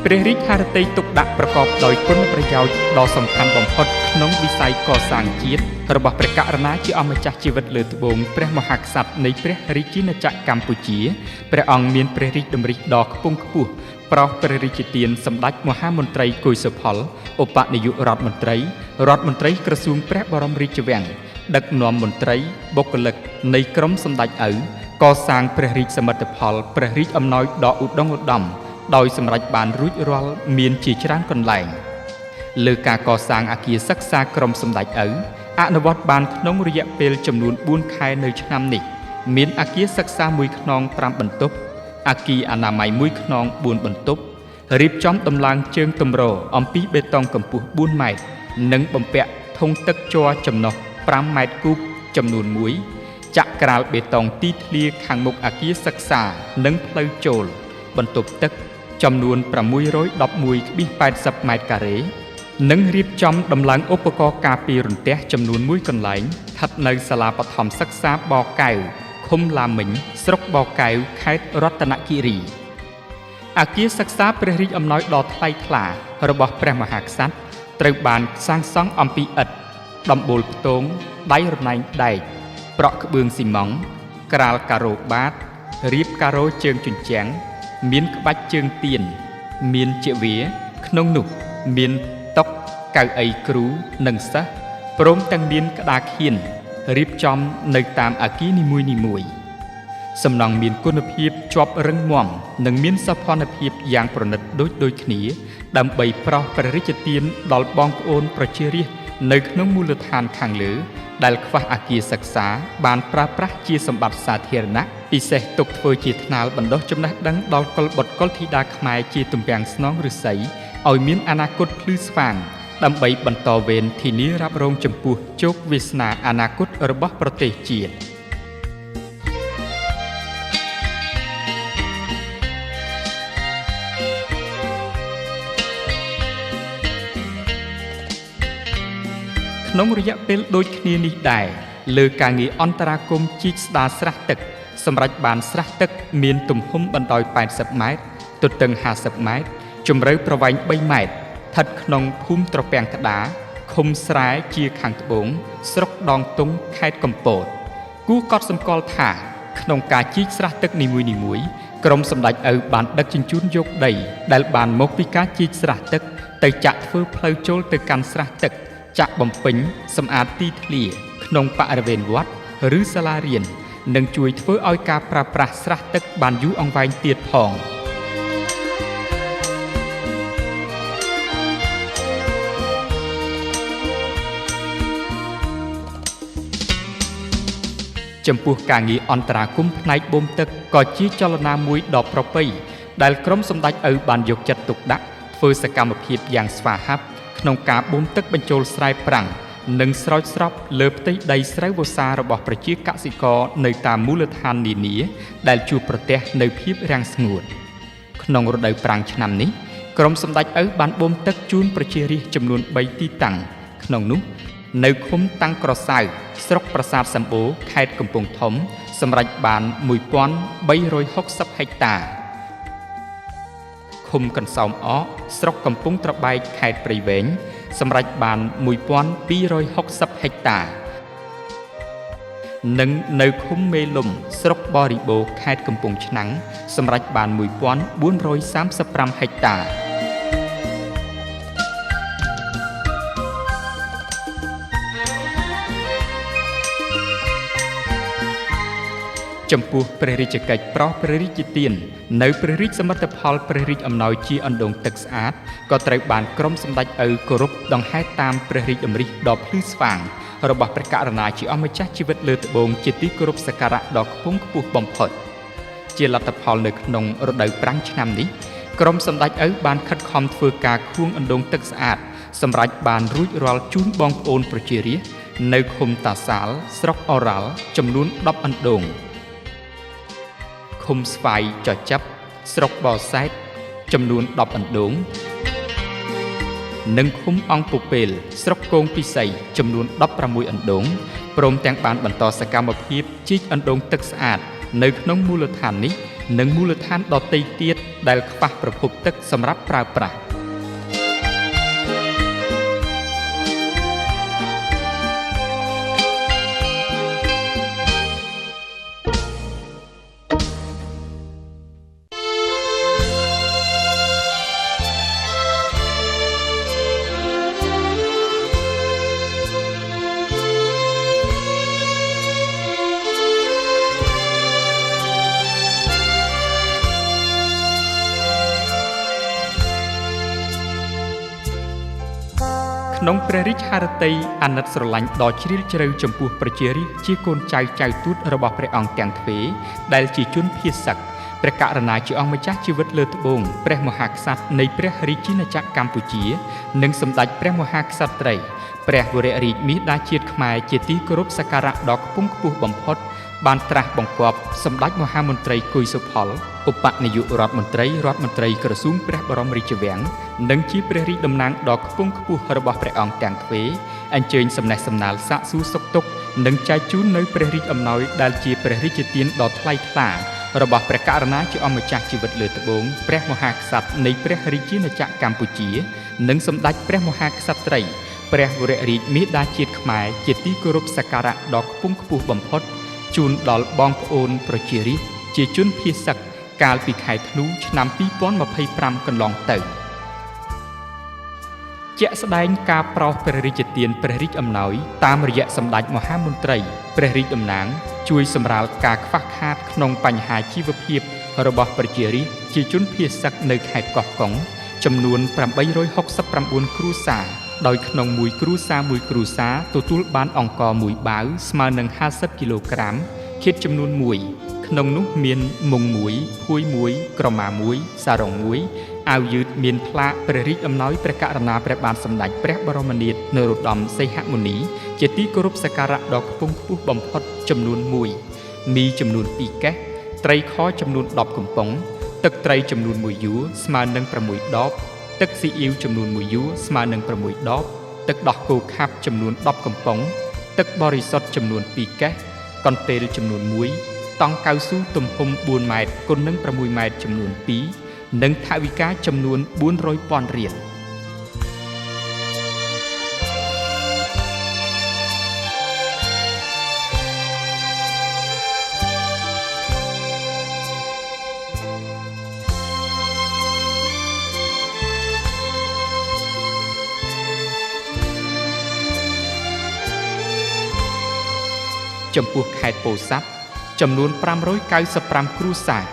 ព្រះរាជហឫទ័យទុកដាក់ប្រកបដោយគុណប្រយោជន៍ដ៏សំខាន់បំផុតក្នុងវិស័យកសាងជាតិរបស់ព្រះករុណាជាអម្ចាស់ជីវិតលើត្បូងព្រះមហាក្សត្រនៃព្រះរាជាណាចក្រកម្ពុជាព្រះអង្គមានព្រះរាជតម្រិះដ៏ខ្ពង់ខ្ពស់ប្រោសព្រះរាជទានសម្ដេចមហាមន្ត្រីគយសុផលឧបនាយករដ្ឋមន្ត្រីក្រសួងព្រះបរមរាជវាំងដឹកនាំមន្ត្រីបុគ្គលិកនៃក្រុមសម្ដេចឪកសាងព្រះរាជសមិទ្ធផលព្រះរាជអំណោយដ៏ឧត្តមឧត្តមដោយសម្រេចបានរួចរាល់មានជាច្រើនកន្លែងលើការកសាងអគារសិក្សាក្រុមសម្ដេចឪអនុវត្តបានក្នុងរយៈពេលចំនួន4ខែនៅឆ្នាំនេះមានអគារសិក្សា1ខ្នង5បន្ទប់អគារអនាម័យ1ខ្នង4បន្ទប់រៀបចំដំឡើងជើងទម្រអំពីបេតុងកម្ពស់4ម៉ែត្រនិងបំពាក់ធុងទឹកជ័រចំណុះ5ម៉ែត្រគូបចំនួន1ចាក់ក្រាលបេតុងទីធ្លាខាងមុខអគារសិក្សានិងផ្លូវចូលបន្ទប់ទឹកចំនួន611.80 ម៉ែត្រការ៉េនិងរៀបចំដំឡើងឧបករណ៍ការពាររន្ទះចំនួន1កន្លែងស្ថិតនៅសាលាបឋមសិក្សាបកែវឃុំឡាមិញស្រុកបកែវខេត្តរតនគិរីអគារសិក្សាព្រះរាជអំណោយដ៏ថ្លៃថ្លារបស់ព្រះមហាក្សត្រត្រូវបានសាងសង់អំពីឥដ្ឋដំបូលផ្ទងដៃរណែងដែកប្រក់ក្បឿងស៊ីម៉ង់ក្រាលការ៉ូបាតរៀបការ៉ូជើងជញ្ជាំងមានក្បាច់ជើងទៀនមានជាវាក្នុងនោះមានតុកៅអីគ្រូនិងសិស្សព្រមទាំងមានក្តារខៀនរៀបចំនៅតាមអគារនីមួយៗសំណង់មានគុណភាពជាប់រឹងមាំនិងមានសោភ័ណភាពយ៉ាងប្រណិតដូចគ្នាដើម្បីប្រោសព្រះរាជទានដល់បងប្អូនប្រជារាស្ត្រនៅក្នុងមូលដ្ឋានខាងលើដែលខ្វះអគារសិក្សាបានប្រើប្រាស់ជាសម្បត្តិសាធារណៈពិសេសទុកធ្វើជាថ្នាលបណ្ដុះចំណេះដឹងដល់កុលបុត្រកុលធីតាខ្មែរជាទំពាំងស្នងឫស្សីឲ្យមានអនាគតភ្លឺស្វាងដើម្បីបន្តវេនធានារ៉ាប់រងចំពោះជោគវាសនាអនាគតរបស់ប្រទេសជាតិក្នុងរយៈពេលដូចគ្នានេះដែរលើការងារអន្តរាគមន៍ជីកស្ដារស្រះទឹកសម្រាប់បានស្រះទឹកមានទំហំបណ្ដោយ80ម៉ែត្រទទឹង50ម៉ែត្រជម្រៅប្រវែង3ម៉ែត្រស្ថិតក្នុងភូមិត្រពាំងក្តារឃុំស្រែជាខាងត្បូងស្រុកដងតុងខេត្តកំពតគួរកត់សម្គាល់ថាក្នុងការជីកស្រះទឹកនីមួយៗក្រុមសម្ដេចឪបានដឹកជញ្ជូនយកដីដែលបានមកពីការជីកស្រះទឹកទៅចាក់ធ្វើផ្លូវចូលទៅកាន់ស្រះទឹកចាក់បំពេញសម្អាតទីធ្លាក្នុងបរិវេណវត្តឬសាលារៀននិងជួយធ្វើឲ្យការប្រើប្រាស់ស្រះទឹកបានយូរអង្វែងទៀតផង ចំពោះការងារអន្តរាគមន៍ផ្នែកបូមទឹកក៏ជាចលនាមួយដ៏ប្រពៃដែលក្រុមសម្ដេចឪបានយកចិត្តទុកដាក់ធ្វើសកម្មភាពយ៉ាងស្វាហាប់ក្នុងការបូមទឹកបញ្ចូលស្រែប្រាំងនិងស្រោចស្រពលើផ្ទៃដីស្រូវវស្សារបស់ប្រជាកសិករនៅតាមមូលដ្ឋាននានាដែលជួបប្រទះនៅភាពរាំងស្ងួតក្នុងរដូវប្រាំងឆ្នាំនេះក្រុមសម្ដេចឪបានបូមទឹកជូនប្រជារាស្ត្រចំនួន3ទីតាំងក្នុងនោះនៅឃុំតាំងក្រសៅស្រុកប្រាសាទសម្បូរខេត្តកំពង់ធំសម្រេចបាន1360ហិកតាឃុំកន្សោមអកស្រុកកំពង់ត្របែកខេត្តព្រៃវែងសម្រេចបាន1260ហិកតានិងនៅឃុំមេលំស្រុកបរិបូរខេត្តកំពង់ឆ្នាំងសម្រេចបាន1435ហិកតាចំពោះព្រះរាជកិច្ចប្រោសព្រះរាជទាននៅព្រះរាជសមិទ្ធផលព្រះរាជអំណោយជាអណ្ដូងទឹកស្អាតក៏ត្រូវបានក្រុមសម្ដេចឪគោរពដង្ហែតាមព្រះរាជតម្រិះដ៏ភ្លឺស្វាងរបស់ព្រះករុណាជាអម្ចាស់ជីវិតលើត្បូងជាទីគោរពសក្ការៈដ៏ខ្ពង់ខ្ពស់បំផុតជាលទ្ធផលនៅក្នុងរដូវប្រាំងឆ្នាំនេះក្រុមសម្ដេចឪបានខិតខំធ្វើការខួងអណ្ដូងទឹកស្អាតសម្រាប់បានរួចរាល់ជូនបងប្អូនប្រជារាស្ត្រនៅឃុំតាសាលស្រុកអូរ៉ាល់ចំនួន10អណ្ដូងឃុំស្វាយចចាប់ស្រុកបសែតចំនួន10អណ្ដូងនិងឃុំអង្គពពេលស្រុកគងពិសីចំនួន16អណ្ដូងព្រមទាំងបានបន្តសកម្មភាពជីកអណ្ដូងទឹកស្អាតនៅក្នុងមូលដ្ឋាននេះនិងមូលដ្ឋានដទៃទៀតដែលខ្វះប្រភពទឹកសម្រាប់ប្រើប្រាស់ក្នុងព្រះរាជហឫទ័យអាណិតស្រឡាញ់ដ៏ជ្រាលជ្រៅចំពោះប្រជារាស្ត្រជាកូនចៅចៅទូតរបស់ព្រះអង្គទាំងទ្វេដែលជាជនភៀសសឹកព្រះករុណាជាអង្គម្ចាស់ជីវិតលើត្បូងព្រះមហាក្សត្រនៃព្រះរាជាណាចក្រកម្ពុជានិងសម្ដេចព្រះមហាក្សត្រីព្រះវររាជមាតាជាតិខ្មែរជាទីគោរពសក្ការៈដ៏ខ្ពង់ខ្ពស់បំផុតបានត្រាស់បង្គាប់សម្ដេចមហាមន្ត្រីគុយសុផលឧបនាយករដ្ឋមន្ត្រីក្រសួងព្រះបរមរាជវាំងនិងជាព្រះរាជតំណាងដ៏ខ្ពង់ខ្ពស់របស់ព្រះអង្គទាំងទ្វេអញ្ជើញសំណេះសំណាលសាកសួរសុខទុក្ខនិងចែកជូននៅព្រះរាជអំណោយដែលជាព្រះរាជទានដ៏ថ្លៃថ្លារបស់ព្រះករុណាជាអម្ចាស់ជីវិតលើត្បូងព្រះមហាក្សត្រនៃព្រះរាជាណាចក្រកម្ពុជានិងសម្ដេចព្រះមហាក្សត្រីព្រះវររាជមាតាជាតិខ្មែរជាទីគោរពសក្ការៈដ៏ខ្ពង់ខ្ពស់បំផុតជូនដល់បងប្អូនប្រជារាស្ត្រជាជនភៀសសឹកកាលពីខែធ្នូឆ្នាំ2025កន្លងទៅជាក់ស្ដែងការប្រោសព្រះរាជទានព្រះរាជអំណោយតាមរយៈសម្ដេចមហាមន្ត្រីព្រះរាជតំណាងជួយសម្រាលការខ្វះខាតក្នុងបញ្ហាជីវភាពរបស់ប្រជារាស្ត្រជាជនភៀសសឹកនៅខេត្តកោះកុងចំនួន869គ្រួសារដោយក្នុងមួយគ្រួសារទទួលបានអង្ករ1បាវស្មើនឹង50គីឡូក្រាមឃាតចំនួន1ក្នុងនោះមានមុង1ភួយ1ក្រមា1សារ៉ុង1អាវយឺតមានផ្លាកព្រះរាជអំណោយព្រះករុណាព្រះបាទសម្ដេចព្រះបរមនាថនរោត្តមសីហមុនីជាទីគោរពសក្ការៈដ៏ខ្ពង់ខ្ពស់បំផុតចំនួន1មីចំនួន2កេសត្រីខចំនួន10កំប៉ុងទឹកត្រីចំនួន1យួរស្មើនឹង6ដបទឹកស៊ីអ៊ីវចំនួន1យួរស្មើនឹង6ដបទឹកដោះគោខាប់ចំនួន10កំប៉ុងទឹកបរិសុទ្ធចំនួន2កេសកន្ទេលចំនួន1តង់កៅស៊ូទំហំ4ម៉ែត្រគុណនឹង6ម៉ែត្រចំនួន2និងថវិកាចំនួន400,000រៀលចំពោះខេត្តពោធិ៍សាត់ចំនួន595គ្រួសារ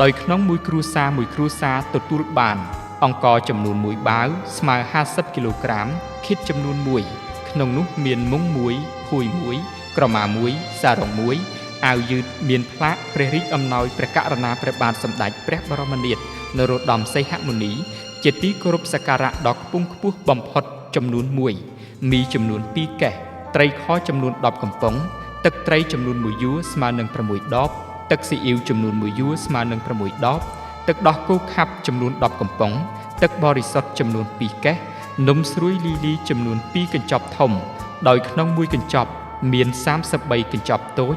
ដោយក្នុងមួយគ្រួសារទទួលបានអង្ករចំនួន1បាវស្មើ50គីឡូក្រាមឃាតចំនួន1ក្នុងនោះមានមុង1ភួយ1ក្រមា1សារ៉ុង1 អាវយឺតមានផ្លាកព្រះរាជអំណោយព្រះករុណាព្រះបាទសម្ដេចព្រះបរមនាថនរោត្តមសីហមុនីជាទីគោរពសក្ការៈដ៏ខ្ពង់ខ្ពស់បំផុតចំនួន1មីចំនួន2កេសត្រីខចំនួន10កំប៉ុងទឹកត្រីចំនួន1យួរស្មើនឹង6ដបទឹកស៊ីអ៊ីវចំនួន1យួរស្មើនឹង6ដបទឹកដោះគោខាប់ចំនួន10កំប៉ុងទឹកបរិសុទ្ធចំនួន2កេសនំស្រួយលីលីចំនួន2កញ្ចប់ធំដោយក្នុងមួយកញ្ចប់មាន33កញ្ចប់តូច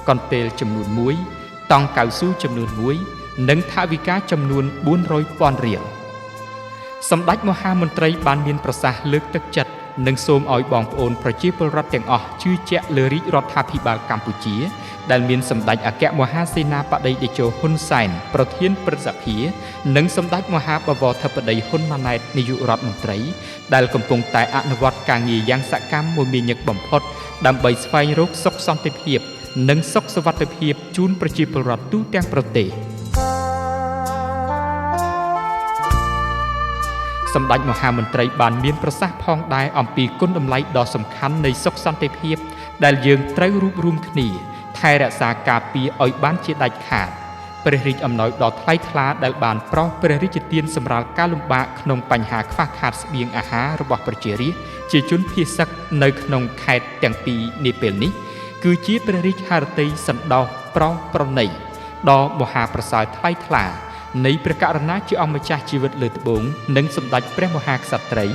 កន្ទេលចំនួន1តង់កៅស៊ូចំនួន1និងថវិកាចំនួន400,000រៀលសម្ដេចមហាមន្ត្រីបានមានប្រសាសន៍លើកទឹកចិត្តនិងសូមឲ្យបងប្អូនប្រជាពលរដ្ឋទាំងអស់ជឿជាក់លើរាជរដ្ឋាភិបាលកម្ពុជាដែលមានសម្ដេចអគ្គមហាសេនាបតីតេជោហ៊ុនសែនប្រធានព្រឹទ្ធសភានិងសម្ដេចមហាបវរធិបតីហ៊ុនម៉ាណែតនាយករដ្ឋមន្ត្រីដែលកំពុងតែអនុវត្តការងារយ៉ាងសកម្មមួយមាញឹកបំផុតដើម្បីស្វែងរកសុខសន្តិភាពនិងសុខសុវត្ថិភាពជូនប្រជាពលរដ្ឋទូទាំងប្រទេសសម្ដេចមហាមន្ត្រីបានមានប្រសាសន៍ផងដែរអំពីគុណតម្លៃដ៏សំខាន់នៃសុខសន្តិភាពដែលយើងត្រូវរួបរวมគ្នាថែរក្សាការពារឲ្យបានជាដាច់ខាតព្រះរាជអំណោយដ៏ថ្លៃថ្លាដែលបានប្រោសព្រះរាជទានសម្រាប់ការលំបាកក្នុងបញ្ហាខ្វះខាតស្បៀងអាហាររបស់ប្រជារាស្ត្រជាជនភៀសសឹកនៅក្នុងខេត្តទាំងពីរនាពេលនេះគឺជាព្រះរាជហឫទ័យសន្តោសប្រោសប្រណីដ៏មហាប្រសើរថ្លៃថ្លានៃព្រះករុណាជាអង្គម្ចាស់ជីវិតលើត្បូងនិងសម្ដេចព្រះមហាក្សត្រី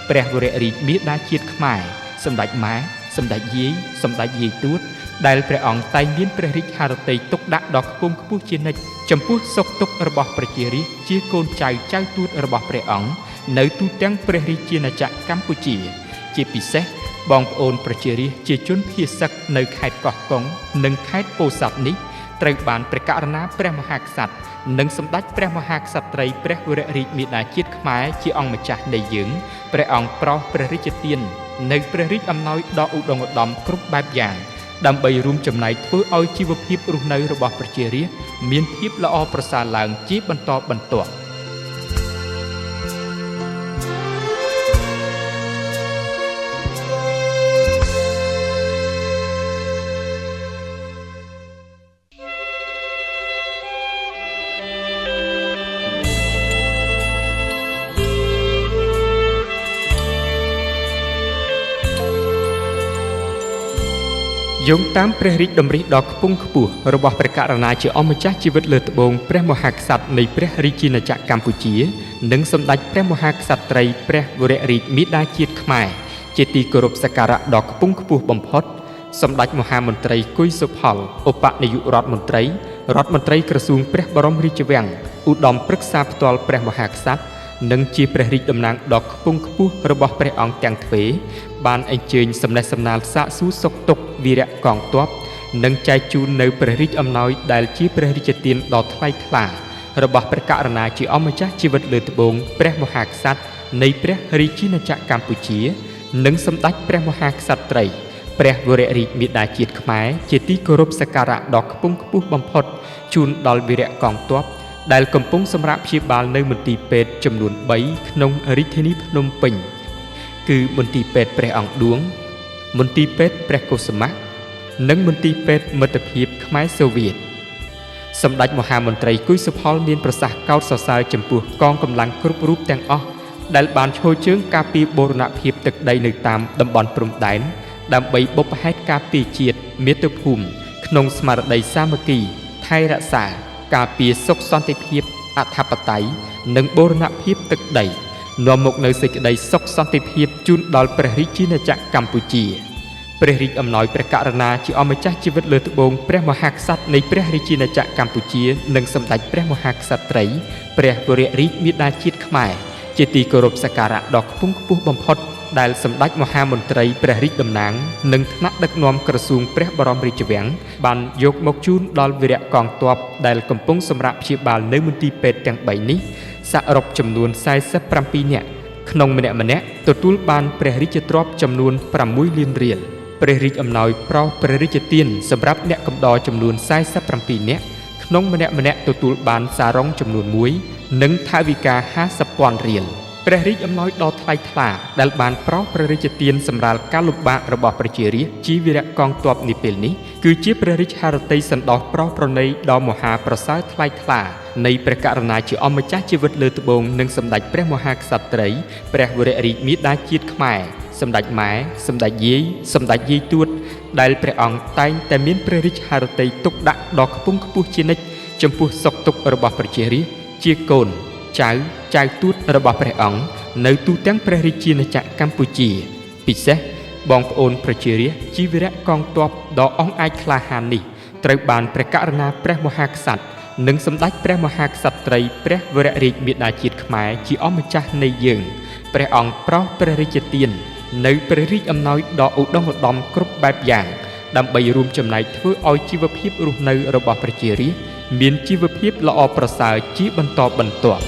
ព្រះវររាជមាតាជាតិខ្មែរសម្ដេចម៉ែសម្ដេចយាយសម្ដេចយាយទួតដែលព្រះអង្គតែងមានព្រះរាជហឫទ័យទុកដាក់ដ៏ខ្ពង់ខ្ពស់ជានិច្ចចំពោះសុខទុក្ខរបស់ប្រជារាស្ត្រជាកូនចៅចៅទួតរបស់ព្រះអង្គនៅទូទាំងព្រះរាជាណាចក្រកម្ពុជាជាពិសេសបងប្អូនប្រជារាស្ត្រជាជនភៀសសឹកនៅខេត្តកោះកុងនិងខេត្តពោធិ៍សាត់នេះត្រូវបានព្រះករុណាព្រះមហាក្សត្រនិងសម្ដេចព្រះមហាក្សត្រីព្រះវររាជមាតាជាតិខ្មែរជាអង្គម្ចាស់នៃយើងព្រះអង្គប្រោសព្រះរាជទាននៅព្រះរាជអំណោយដ៏ឧត្តមឧត្តមគ្រប់បែបយ៉ាងដើម្បីរួមចំណែកធ្វើឲ្យជីវភាពរស់នៅរបស់ប្រជារាស្ត្រមានភាពល្អប្រសើរឡើងជាបន្តបន្ទាប់យោងតាមព្រះរាជតម្រិះដ៏ខ្ពង់ខ្ពស់របស់ព្រះករុណាជាអម្ចាស់ជីវិតលើត្បូងព្រះមហាក្សត្រនៃព្រះរាជាណាចក្រកម្ពុជានិងសម្ដេចព្រះមហាក្សត្រីព្រះវររាជមាតាជាតិខ្មែរជាទីគោរពសក្ការៈដ៏ខ្ពង់ខ្ពស់បំផុតសម្ដេចមហាមន្ត្រីគួយសុផលឧបនាយករដ្ឋមន្ត្រីក្រសួងព្រះបរមរាជវាំងឧត្តមប្រឹក្សាផ្ទាល់ព្រះមហាក្សត្រនិងជាព្រះរាជតំណាងដ៏ខ្ពង់ខ្ពស់របស់ព្រះអង្គទាំងទ្វេបានអញ្ជើញសំណេះសំណាលសាកសួរសុខទុក្ខវីរៈកងទ័ពនិងចែកជូននៅព្រះរាជអំណោយដែលជាព្រះរាជទានដ៏ថ្លៃថ្លារបស់ព្រះករុណាជាអម្ចាស់ជីវិតលើត្បូងព្រះមហាក្សត្រនៃព្រះរាជាណាចក្រកម្ពុជានិងសម្ដេចព្រះមហាក្សត្រីព្រះវររាជមាតាជាតិខ្មែរជាទីគោរពសក្ការៈដ៏ខ្ពង់ខ្ពស់បំផុតជូនដល់វីរៈកងទ័ពដែលកំពុងសម្រាប់ព្យាបាលនៅមន្ទីរពេទ្យចំនួន3ក្នុងរាជធានីភ្នំពេញគឺមន្ទីរពេទ្យព្រះអង្គឌួងមន្ទីរពេទ្យព្រះកុសុមៈនិងមន្ទីរពេទ្យមិត្តភាពខ្មែរសូវៀតសម្ដេចមហាមន្ត្រីគួយសុផលមានប្រសាសន៍កោតសរសើរចំពោះកងកម្លាំងគ្រប់រូបទាំងអស់ដែលបានឈរជើងការពារបូរណភាពទឹកដីនៅតាមតំបន់ព្រំដែនដើម្បីបុព្វហេតុការពារជាតិមាតុភូមិក្នុងស្មារតីសាមគ្គីថែរក្សាការពារសុខសន្តិភាពអធិបតេយ្យនិងបូរណភាពទឹកដីនាំមកនូវសេចក្តីសុខសន្តិភាពជូនដល់ព្រះរាជាណាចក្រកម្ពុជាព្រះរាជអំណោយព្រះករុណាជាអម្ចាស់ជីវិតលើត្បូងព្រះមហាក្សត្រនៃព្រះរាជាណាចក្រកម្ពុជានិងសម្ដេចព្រះមហាក្សត្រីព្រះវររាជមាតាជាតិខ្មែរជាទីគោរពសក្ការៈដ៏ខ្ពង់ខ្ពស់បំផុតដែលសម្ដេចមហាមន្ត្រីព្រះរាជតំណាងនិងថ្នាក់ដឹកនាំក្រសួងព្រះបរមរាជវាំងបានយកមកជូនដល់វីរៈកងទ័ពដែលកំពុងសម្រាប់ព្យាបាលនៅមន្ទីរពេទ្យទាំង3នេះសរុបចំនួន47នាក់ក្នុងម្នាក់ទទួលបានព្រះរាជទ្រព្យចំនួន6លានរៀលព្រះរាជអំណោយប្រោសព្រះរាជទានសម្រាប់អ្នកកំដរចំនួន47នាក់ក្នុងម្នាក់ទទួលបានសារ៉ុងចំនួន1និងថវិកា50,000រៀលព្រះរាជអំណោយដ៏ថ្លៃថ្លាដែលបានប្រោសព្រះរាជទានសម្រាប់ការលំបាករបស់ប្រជារាស្ត្រជីវរៈកងទ័ពនាពេលនេះ គឺជាព្រះរាជហឫទ័យសន្តោសប្រោសប្រណីដ៏មហាប្រសើរថ្លៃថ្លានៃព្រះករុណាជាអម្ចាស់ជីវិតលើត្បូងនិងសម្ដេចព្រះមហាក្សត្រីព្រះវររាជមាតាជាតិខ្មែរសម្ដេចម៉ែសម្ដេចយាយទួតដែលព្រះអង្គតែងតែមានព្រះរាជហឫទ័យទុកដាក់ដ៏ខ្ពង់ខ្ពស់ជានិច្ចចំពោះសុខទុក្ខរបស់ប្រជារាស្ត្រជាកូនចៅទួតរបស់ព្រះអង្គនៅទូទាំងព្រះរាជាណាចក្រកម្ពុជាពិសេសបងប្អូនប្រជារាស្ត្រជីវរៈកងទ័ពដ៏អង់អាចក្លាហាននេះត្រូវបានព្រះករុណាព្រះមហាក្សត្រនិងសម្ដេចព្រះមហាក្សត្រីព្រះវររាជមាតាជាតិខ្មែរជាអម្ចាស់នៃយើងព្រះអង្គប្រោសព្រះរាជទាននៅព្រះរាជអំណោយដ៏ឧត្តមឧត្តមគ្រប់បែបយ៉ាងដើម្បីរួមចំណែកធ្វើឲ្យជីវភាពរស់នៅរបស់ប្រជារាស្ត្រមានជីវភាពល្អប្រសើរជាបន្តបន្ទាប់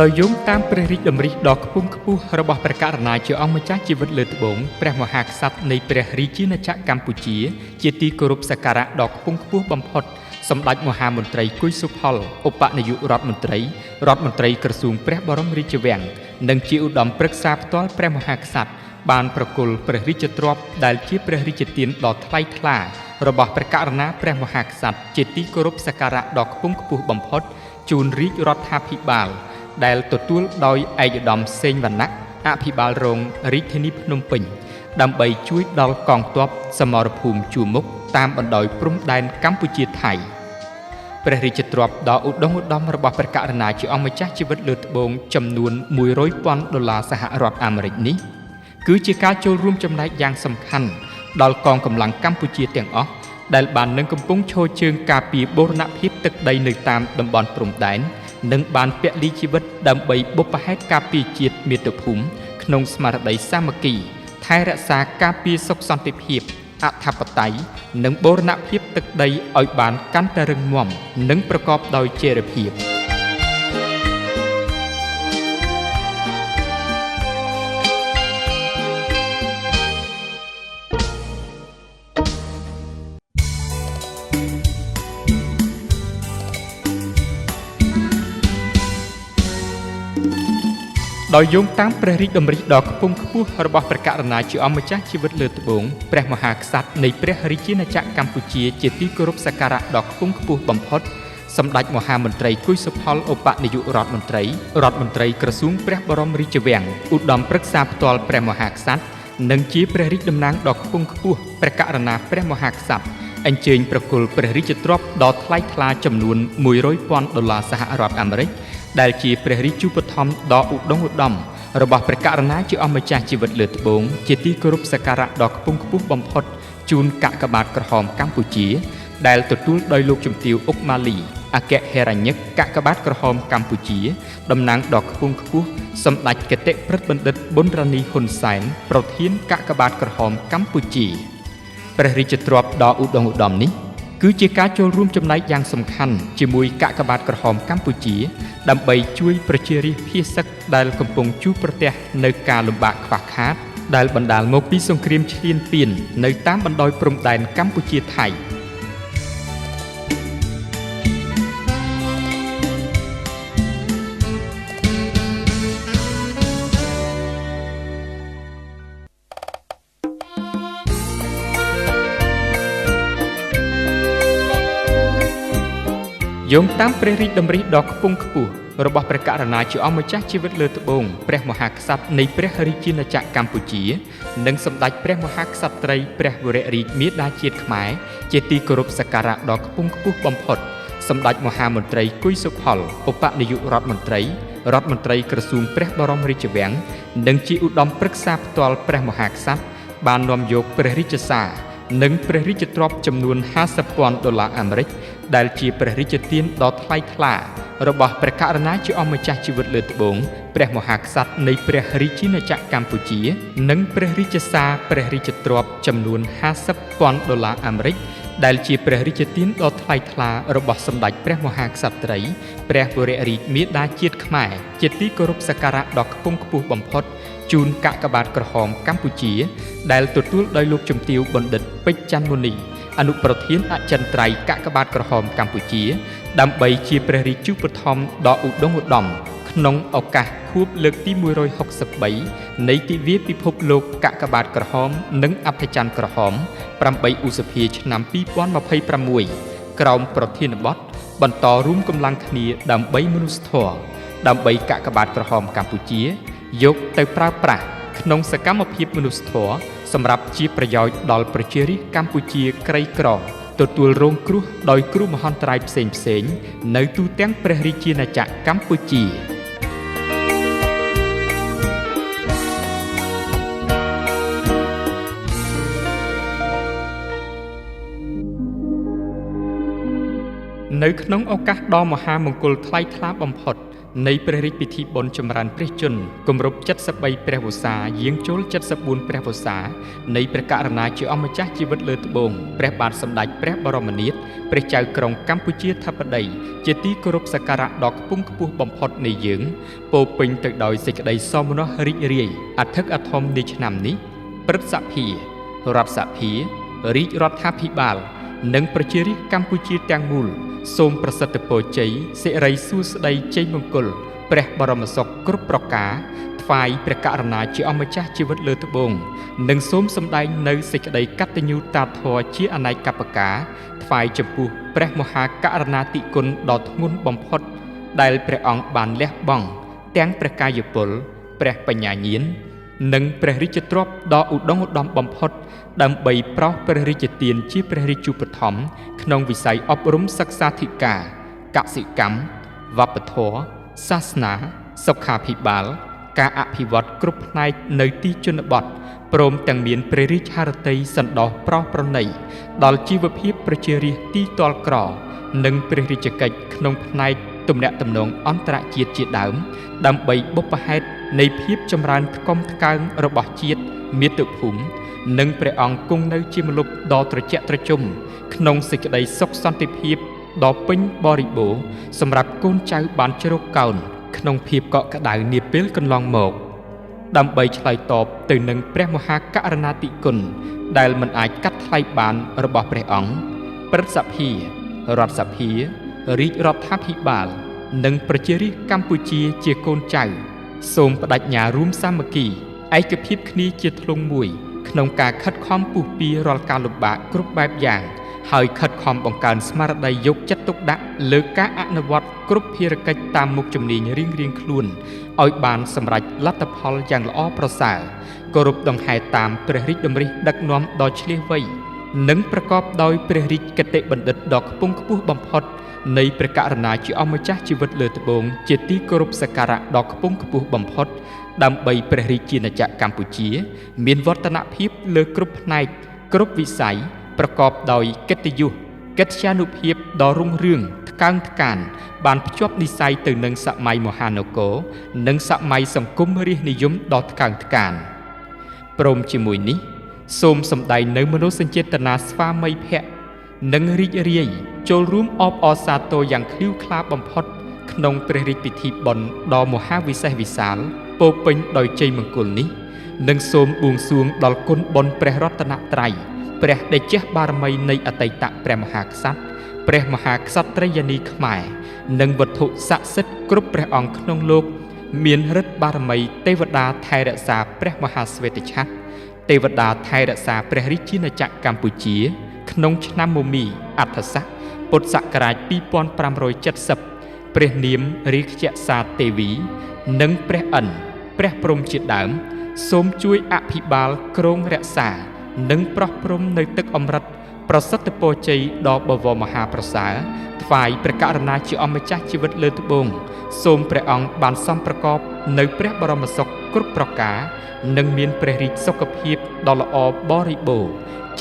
ដោយយោងតាមព្រះរាជតម្រិះដ៏ខ្ពង់ខ្ពស់របស់ព្រះករុណាជាអង្គម្ចាស់ជីវិតលើត្បូងព្រះមហាក្សត្រនៃព្រះរាជាណាចក្រកម្ពុជាជាទីគោរពសក្ការៈដ៏ខ្ពង់ខ្ពស់បំផុតសម្ដេចមហាមន្ត្រីគួយសុផលឧបនាយករដ្ឋមន្ត្រីក្រសួងព្រះបរមរាជវាំងនិងជាឧត្តមប្រឹក្សាផ្ទាល់ព្រះមហាក្សត្របានប្រគល់ព្រះរាជទ្រព្យដែលជាព្រះរាជទានដ៏ថ្លៃថ្លារបស់ព្រះករុណាព្រះមហាក្សត្រជាទីគោរពសក្ការៈដ៏ខ្ពង់ខ្ពស់បំផុតជូនរាជរដ្ឋាភិបាលដែលទទួលដោយឯកឧត្តមសេងវណ្ណៈអភិបាលរងរាជធានីភ្នំពេញដើម្បីជួយដល់កងទ័ពសមរភូមិជួរមុខតាមបណ្ដោយព្រំដែនកម្ពុជាថៃព្រះរាជទ្រព្យដ៏ឧត្តមឧត្តមរបស់ព្រះករុណាជាអង្គម្ចាស់ជីវិតលើត្បូងចំនួន$100,000សហរដ្ឋអាមេរិកនេះគឺជាការចូលរួមចំណែកយ៉ាងសំខាន់ដល់កងកម្លាំងកម្ពុជាទាំងអស់ដែលបាននឹងកំពុងឈរជើងការពារបូរណភាពទឹកដីនៅតាមតំបន់ព្រំដែននិងបានពលីជីវិតដើម្បីបុព្វហេតុការពារជាតិមាតុភូមិក្នុងស្មារតីសាមគ្គីថែរក្សាការពារសុខសន្តិភាពអធិបតេយ្យនិងបូរណភាពទឹកដីឲ្យបានកាន់តែរឹងមាំនិងប្រកបដោយចីរភាពដោយយោងតាមព្រះរាជតម្រិះដ៏ខ្ពង់ខ្ពស់របស់ព្រះករុណាជាអម្ចាស់ជីវិតលើត្បូងព្រះមហាក្សត្រនៃព្រះរាជាណាចក្រកម្ពុជាជាទីគោរពសក្ការៈដ៏ខ្ពង់ខ្ពស់បំផុតសម្ដេចមហាមន្ត្រីគួយសុផលឧបនាយករដ្ឋមន្ត្រីក្រសួងព្រះបរមរាជវាំងឧត្តមប្រឹក្សាផ្ទាល់ព្រះមហាក្សត្រនិងជាព្រះរាជតំណាងដ៏ខ្ពង់ខ្ពស់ព្រះករុណាព្រះមហាក្សត្រអញ្ជើញប្រគល់ព្រះរាជទ្រព្យដ៏ថ្លៃថ្លាចំនួន$100,000សហរដ្ឋអាមេរិកដែលជាព្រះរាជឧបត្ថម្ភដ៏ឧត្តមឧត្តមរបស់ព្រះករុណាជាអម្ចាស់ជីវិតលើត្បូងជាទីគោរពសក្ការៈដ៏ខ្ពង់ខ្ពស់បំផុតជូនកាកបាទក្រហមកម្ពុជាដែលទទួលដោយលោកជំទាវអុកម៉ាលីអគ្គហេរញ្ញិកកាកបាទក្រហមកម្ពុជាតំណាងដ៏ខ្ពង់ខ្ពស់សម្ដេចគតិព្រឹទ្ធបណ្ឌិតប៊ុនរ៉ានីហ៊ុនសែនប្រធានកាកបាទក្រហមកម្ពុជាព្រះរាជទ្រព្យដ៏ឧត្តមឧត្តមនេះគឺជាការចូលរួមចំណែកយ៉ាងសំខាន់ជាមួយកាកបាទក្រហមកម្ពុជាដើម្បីជួយប្រជារាស្ត្រភៀសសឹកដែលកំពុងជួបប្រទះនៅការលំបាកខ្វះខាតដែលបណ្ដាលមកពីសង្គ្រាមឈ្លានពាននៅតាមបណ្ដោយព្រំដែនកម្ពុជាថៃយោងតាមព្រះរាជតម្រិះដ៏ខ្ពង់ខ្ពស់របស់ព្រះករុណាជាអម្ចាស់ជីវិតលើត្បូងព្រះមហាក្សត្រនៃព្រះរាជាណាចក្រកម្ពុជានិងសម្ដេចព្រះមហាក្សត្រីព្រះវររាជមាតាជាតិខ្មែរជាទីគោរពសក្ការៈដ៏ខ្ពង់ខ្ពស់បំផុតសម្ដេចមហាមន្ត្រីគួយសុផលឧបនាយករដ្ឋមន្ត្រីក្រសួងព្រះបរមរាជវាំងនិងជាឧត្តមប្រឹក្សាផ្ទាល់ព្រះមហាក្សត្របាននាំយកព្រះរាជសារនិងព្រះរាជទ្រព្យចំនួន$50,000អាមេរិកដែលជាព្រះរាជទានដ៏ថ្លៃថ្លារបស់ព្រះករុណាជាអម្ចាស់ជីវិតលើត្បូងព្រះមហាក្សត្រនៃព្រះរាជាណាចក្រកម្ពុជានិងព្រះរាជសារព្រះរាជទ្រព្យចំនួន$50,000អាមេរិក ដែលជាព្រះរាជទានដ៏ថ្លៃថ្លារបស់សម្ដេចព្រះមហាក្សត្រីព្រះវររាជមាតាជាតិខ្មែរជាទីគោរពសក្ការៈដ៏ខ្ពង់ខ្ពស់បំផុតជូនកាកបាទក្រហមកម្ពុជាដែលទទួលដោយលោកជំទាវបណ្ឌិតពេជ្រច័ន្ទមុនីអនុប្រធានអចិន្ត្រៃយ៍កាកបាទក្រហមកម្ពុជាដើម្បីជាព្រះរាជឧបត្ថម្ភដ៏ឧត្តមឧត្តមក្នុងឱកាសខួបលើកទី163នៃទិវាពិភពលោកកាកបាទក្រហមនិងអភ័យច័ន្ទក្រហម8ឧសភាឆ្នាំ2026ក្រោមប្រធានបទបន្តរួមកម្លាំងគ្នាដើម្បីមនុស្សធម៌ដើម្បីកាកបាទក្រហមកម្ពុជាយកទៅប្រើប្រាស់ក្នុងសកម្មភាពមនុស្សធម៌សម្រាប់ជាប្រយោជន៍ដល់ប្រជារាស្ត្រកម្ពុជាក្រីក្រទទួលរងគ្រោះដោយគ្រោះមហន្តរាយផ្សេងៗនៅទូទាំងព្រះរាជាណាចក្រកម្ពុជានៅក្នុងឱកាសដ៏មហាមង្គលថ្លៃថ្លាបំផុតនៃព្រះរាជពិធីបុណ្យចម្រើនព្រះជន្មគម្រប់73ព្រះវស្សាយាងចូល74ព្រះវស្សានៃព្រះករុណាជាអម្ចាស់ជីវិតលើត្បូងព្រះបាទសម្ដេចព្រះបរមនាថព្រះចៅក្រុងកម្ពុជាធិបតីជាទីគោរពសក្ការៈដ៏ខ្ពង់ខ្ពស់បំផុតនៃយើងពោរពេញទៅដោយសេចក្តីសោមនស្សរីករាយអធិកអធមនៃឆ្នាំនេះព្រឹទ្ធសភារដ្ឋសភារាជរដ្ឋាភិបាលនិងប្រជារាស្ត្រកម្ពុជាទាំងមូលសូមប្រសិទ្ធពរជ័យសិរីសួស្តីជ័យមង្គលព្រះបរមសុខគ្រប់ប្រការថ្វាយព្រះករុណាជាអម្ចាស់ជីវិតលើត្បូងនិងសូមសម្ដែងនៅសេចក្តីកតញ្ញូតាធម៌ជាអនេកប្បការថ្វាយចំពោះព្រះមហាករុណាធិគុណដ៏ធ្ងន់បំផុតដែលព្រះអង្គបានលះបង់ទាំងព្រះកាយពលព្រះបញ្ញាញាណនិងព្រះរាជទ្រព្យដ៏ឧត្តមឧត្តមបំផុតដើម្បីប្រោសព្រះរាជទានជាព្រះរាជឧបត្ថម្ភក្នុងវិស័យអប់រំសិក្សាធិការកសិកម្មវប្បធម៌សាសនាសុខាភិបាលការអភិវឌ្ឍគ្រប់ផ្នែកនៅទីជនបទព្រមទាំងមានព្រះរាជហឫទ័យសន្តោសប្រោសប្រណីដល់ជីវភាពប្រជារាស្ត្រទីទាល់ក្រនិងព្រះរាជកិច្ចក្នុងផ្នែកទំនាក់ទំនងអន្តរជាតិជាដើមដើម្បីបុព្វហេតុនៃភាពចម្រើនថ្កុំថ្កើងរបស់ជាតិមាតុភូមិនិងព្រះអង្គគង់នៅជាម្លប់ដ៏ត្រជាក់ត្រជុំក្នុងសេចក្តីសុខសន្តិភាពដ៏ពេញបរិបូរណ៍សម្រាប់កូនចៅបានជ្រកកោនក្នុងភាពកក់ក្ដៅនាពេលកន្លងមកដើម្បីឆ្លើយតបទៅនឹងព្រះមហាករុណាធិគុណដែលមិនអាចកាត់ថ្លៃបានរបស់ព្រះអង្គព្រឹទ្ធសភារដ្ឋសភារាជរដ្ឋាភិបាលនិងប្រជារាស្ត្រកម្ពុជាជាកូនចៅសូមបដិញ្ញារួមសាមគ្គីឯកភាពគ្នាជាធ្លុងមួយក្នុងការខិតខំពុះពៀរាល់ការលំបាកគ្រប់បែបយ៉ាងហើយខិតខំបង្កើនស្មារតីយកចិត្តទុកដាក់លើការអនុវត្តគ្រប់ភារកិច្ចតាមមុខជំនាញរៀងៗខ្លួនឲ្យបានសម្រេចលទ្ធផលយ៉ាងល្អប្រសើរគោរពដង្ហែតាមព្រះរាជតម្រិះដឹកនាំដ៏ឆ្លៀសវៃនិងប្រកបដោយព្រះរាជគតិបណ្ឌិតដ៏ខ្ពង់ខ្ពស់បំផុតនៃព្រះករុណាជាអម្ចាស់ជីវិតលើត្បូងជាទីគោរពសក្ការៈដ៏ខ្ពង់ខ្ពស់បំផុតដើម្បីព្រះរាជាណាចក្រកម្ពុជាមានវឌ្ឍនភាពលើគ្រប់ផ្នែកគ្រប់វិស័យប្រកបដោយកិត្តិយសកិត្យានុភាពដ៏រុងរឿងថ្កើងថ្កានបានភ្ជាប់និស្ស័យទៅនឹងសម័យមហានគរនិងសម័យសង្គមរាស្ត្រនិយមដ៏ថ្កើងថ្កានព្រមជាមួយនេះសូមសម្ដែងនៅមនោសញ្ចេតនាស្វាមីភក្តិនិងរីករាយចូលរួមអបអរសាទរយ៉ាងឃ្លាវខ្លាបំផុតក្នុងព្រះរាជពិធីបុណ្យដ៏មហាវិសេសវិសាលពោរពេញដោយជ័យមង្គលនេះនិងសូមបួងសួងដល់គុណបុណ្យព្រះរតនត្រ័យព្រះតេជះបារមីនៃអតីតព្រះមហាក្សត្រព្រះមហាក្សត្រិយានីខ្មែរនិងវត្ថុស័ក្តិសិទ្ធិគ្រប់ព្រះអង្គក្នុងលោកមានឫទ្ធិបារមីទេវតាថែរក្សាព្រះមហាស្វេតឆ័ត្រទេវតាថែរក្សាព្រះរាជាណាចក្រកម្ពុជាក្នុងឆ្នាំមមីអដ្ឋស័កពុទ្ធសករាជ2570ព្រះនាមរាជសាទេវីនិងព្រះឥន្ទព្រះព្រហ្មជាដើមសូមជួយអភិបាលគ្រងរក្សានិងប្រោះព្រំនៅទឹកអម្រិតប្រសិទ្ធពរជ័យដ៏បវរមហាប្រសើរថ្វាយព្រះករុណាជាអម្ចាស់ជីវិតលើត្បូងសូមព្រះអង្គបានសំប្រកបនៅព្រះបរមសុខគ្រប់ប្រការនិងមានព្រះរាជសុខភាពដ៏ល្អបរិបូរណ៍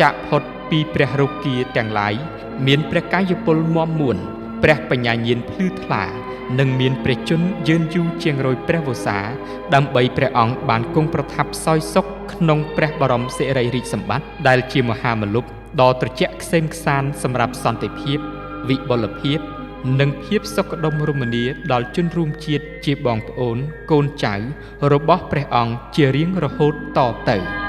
ចាកផុតពីព្រះរោគាទាំងឡាយមានព្រះកាយពលមាំមួនព្រះបញ្ញាញាណភ្លឺថ្លានិងមានព្រះជន្មយឺនយូរជាងរយព្រះវស្សាដើម្បីព្រះអង្គបានគង់ប្រថាប់សោយសុខក្នុងព្រះបរមសិរីរាជសម្បត្តិដែលជាមហាមលុប ដ៏ត្រជាក់ក្សេមក្សាន្តសម្រាប់សន្តិភាពវិបុលភាពនិងភាពសុខដុមរមនាដល់ជនរួមជាតិជាបងប្អូនកូនចៅរបស់ព្រះអង្គជារៀងរហូតតទៅ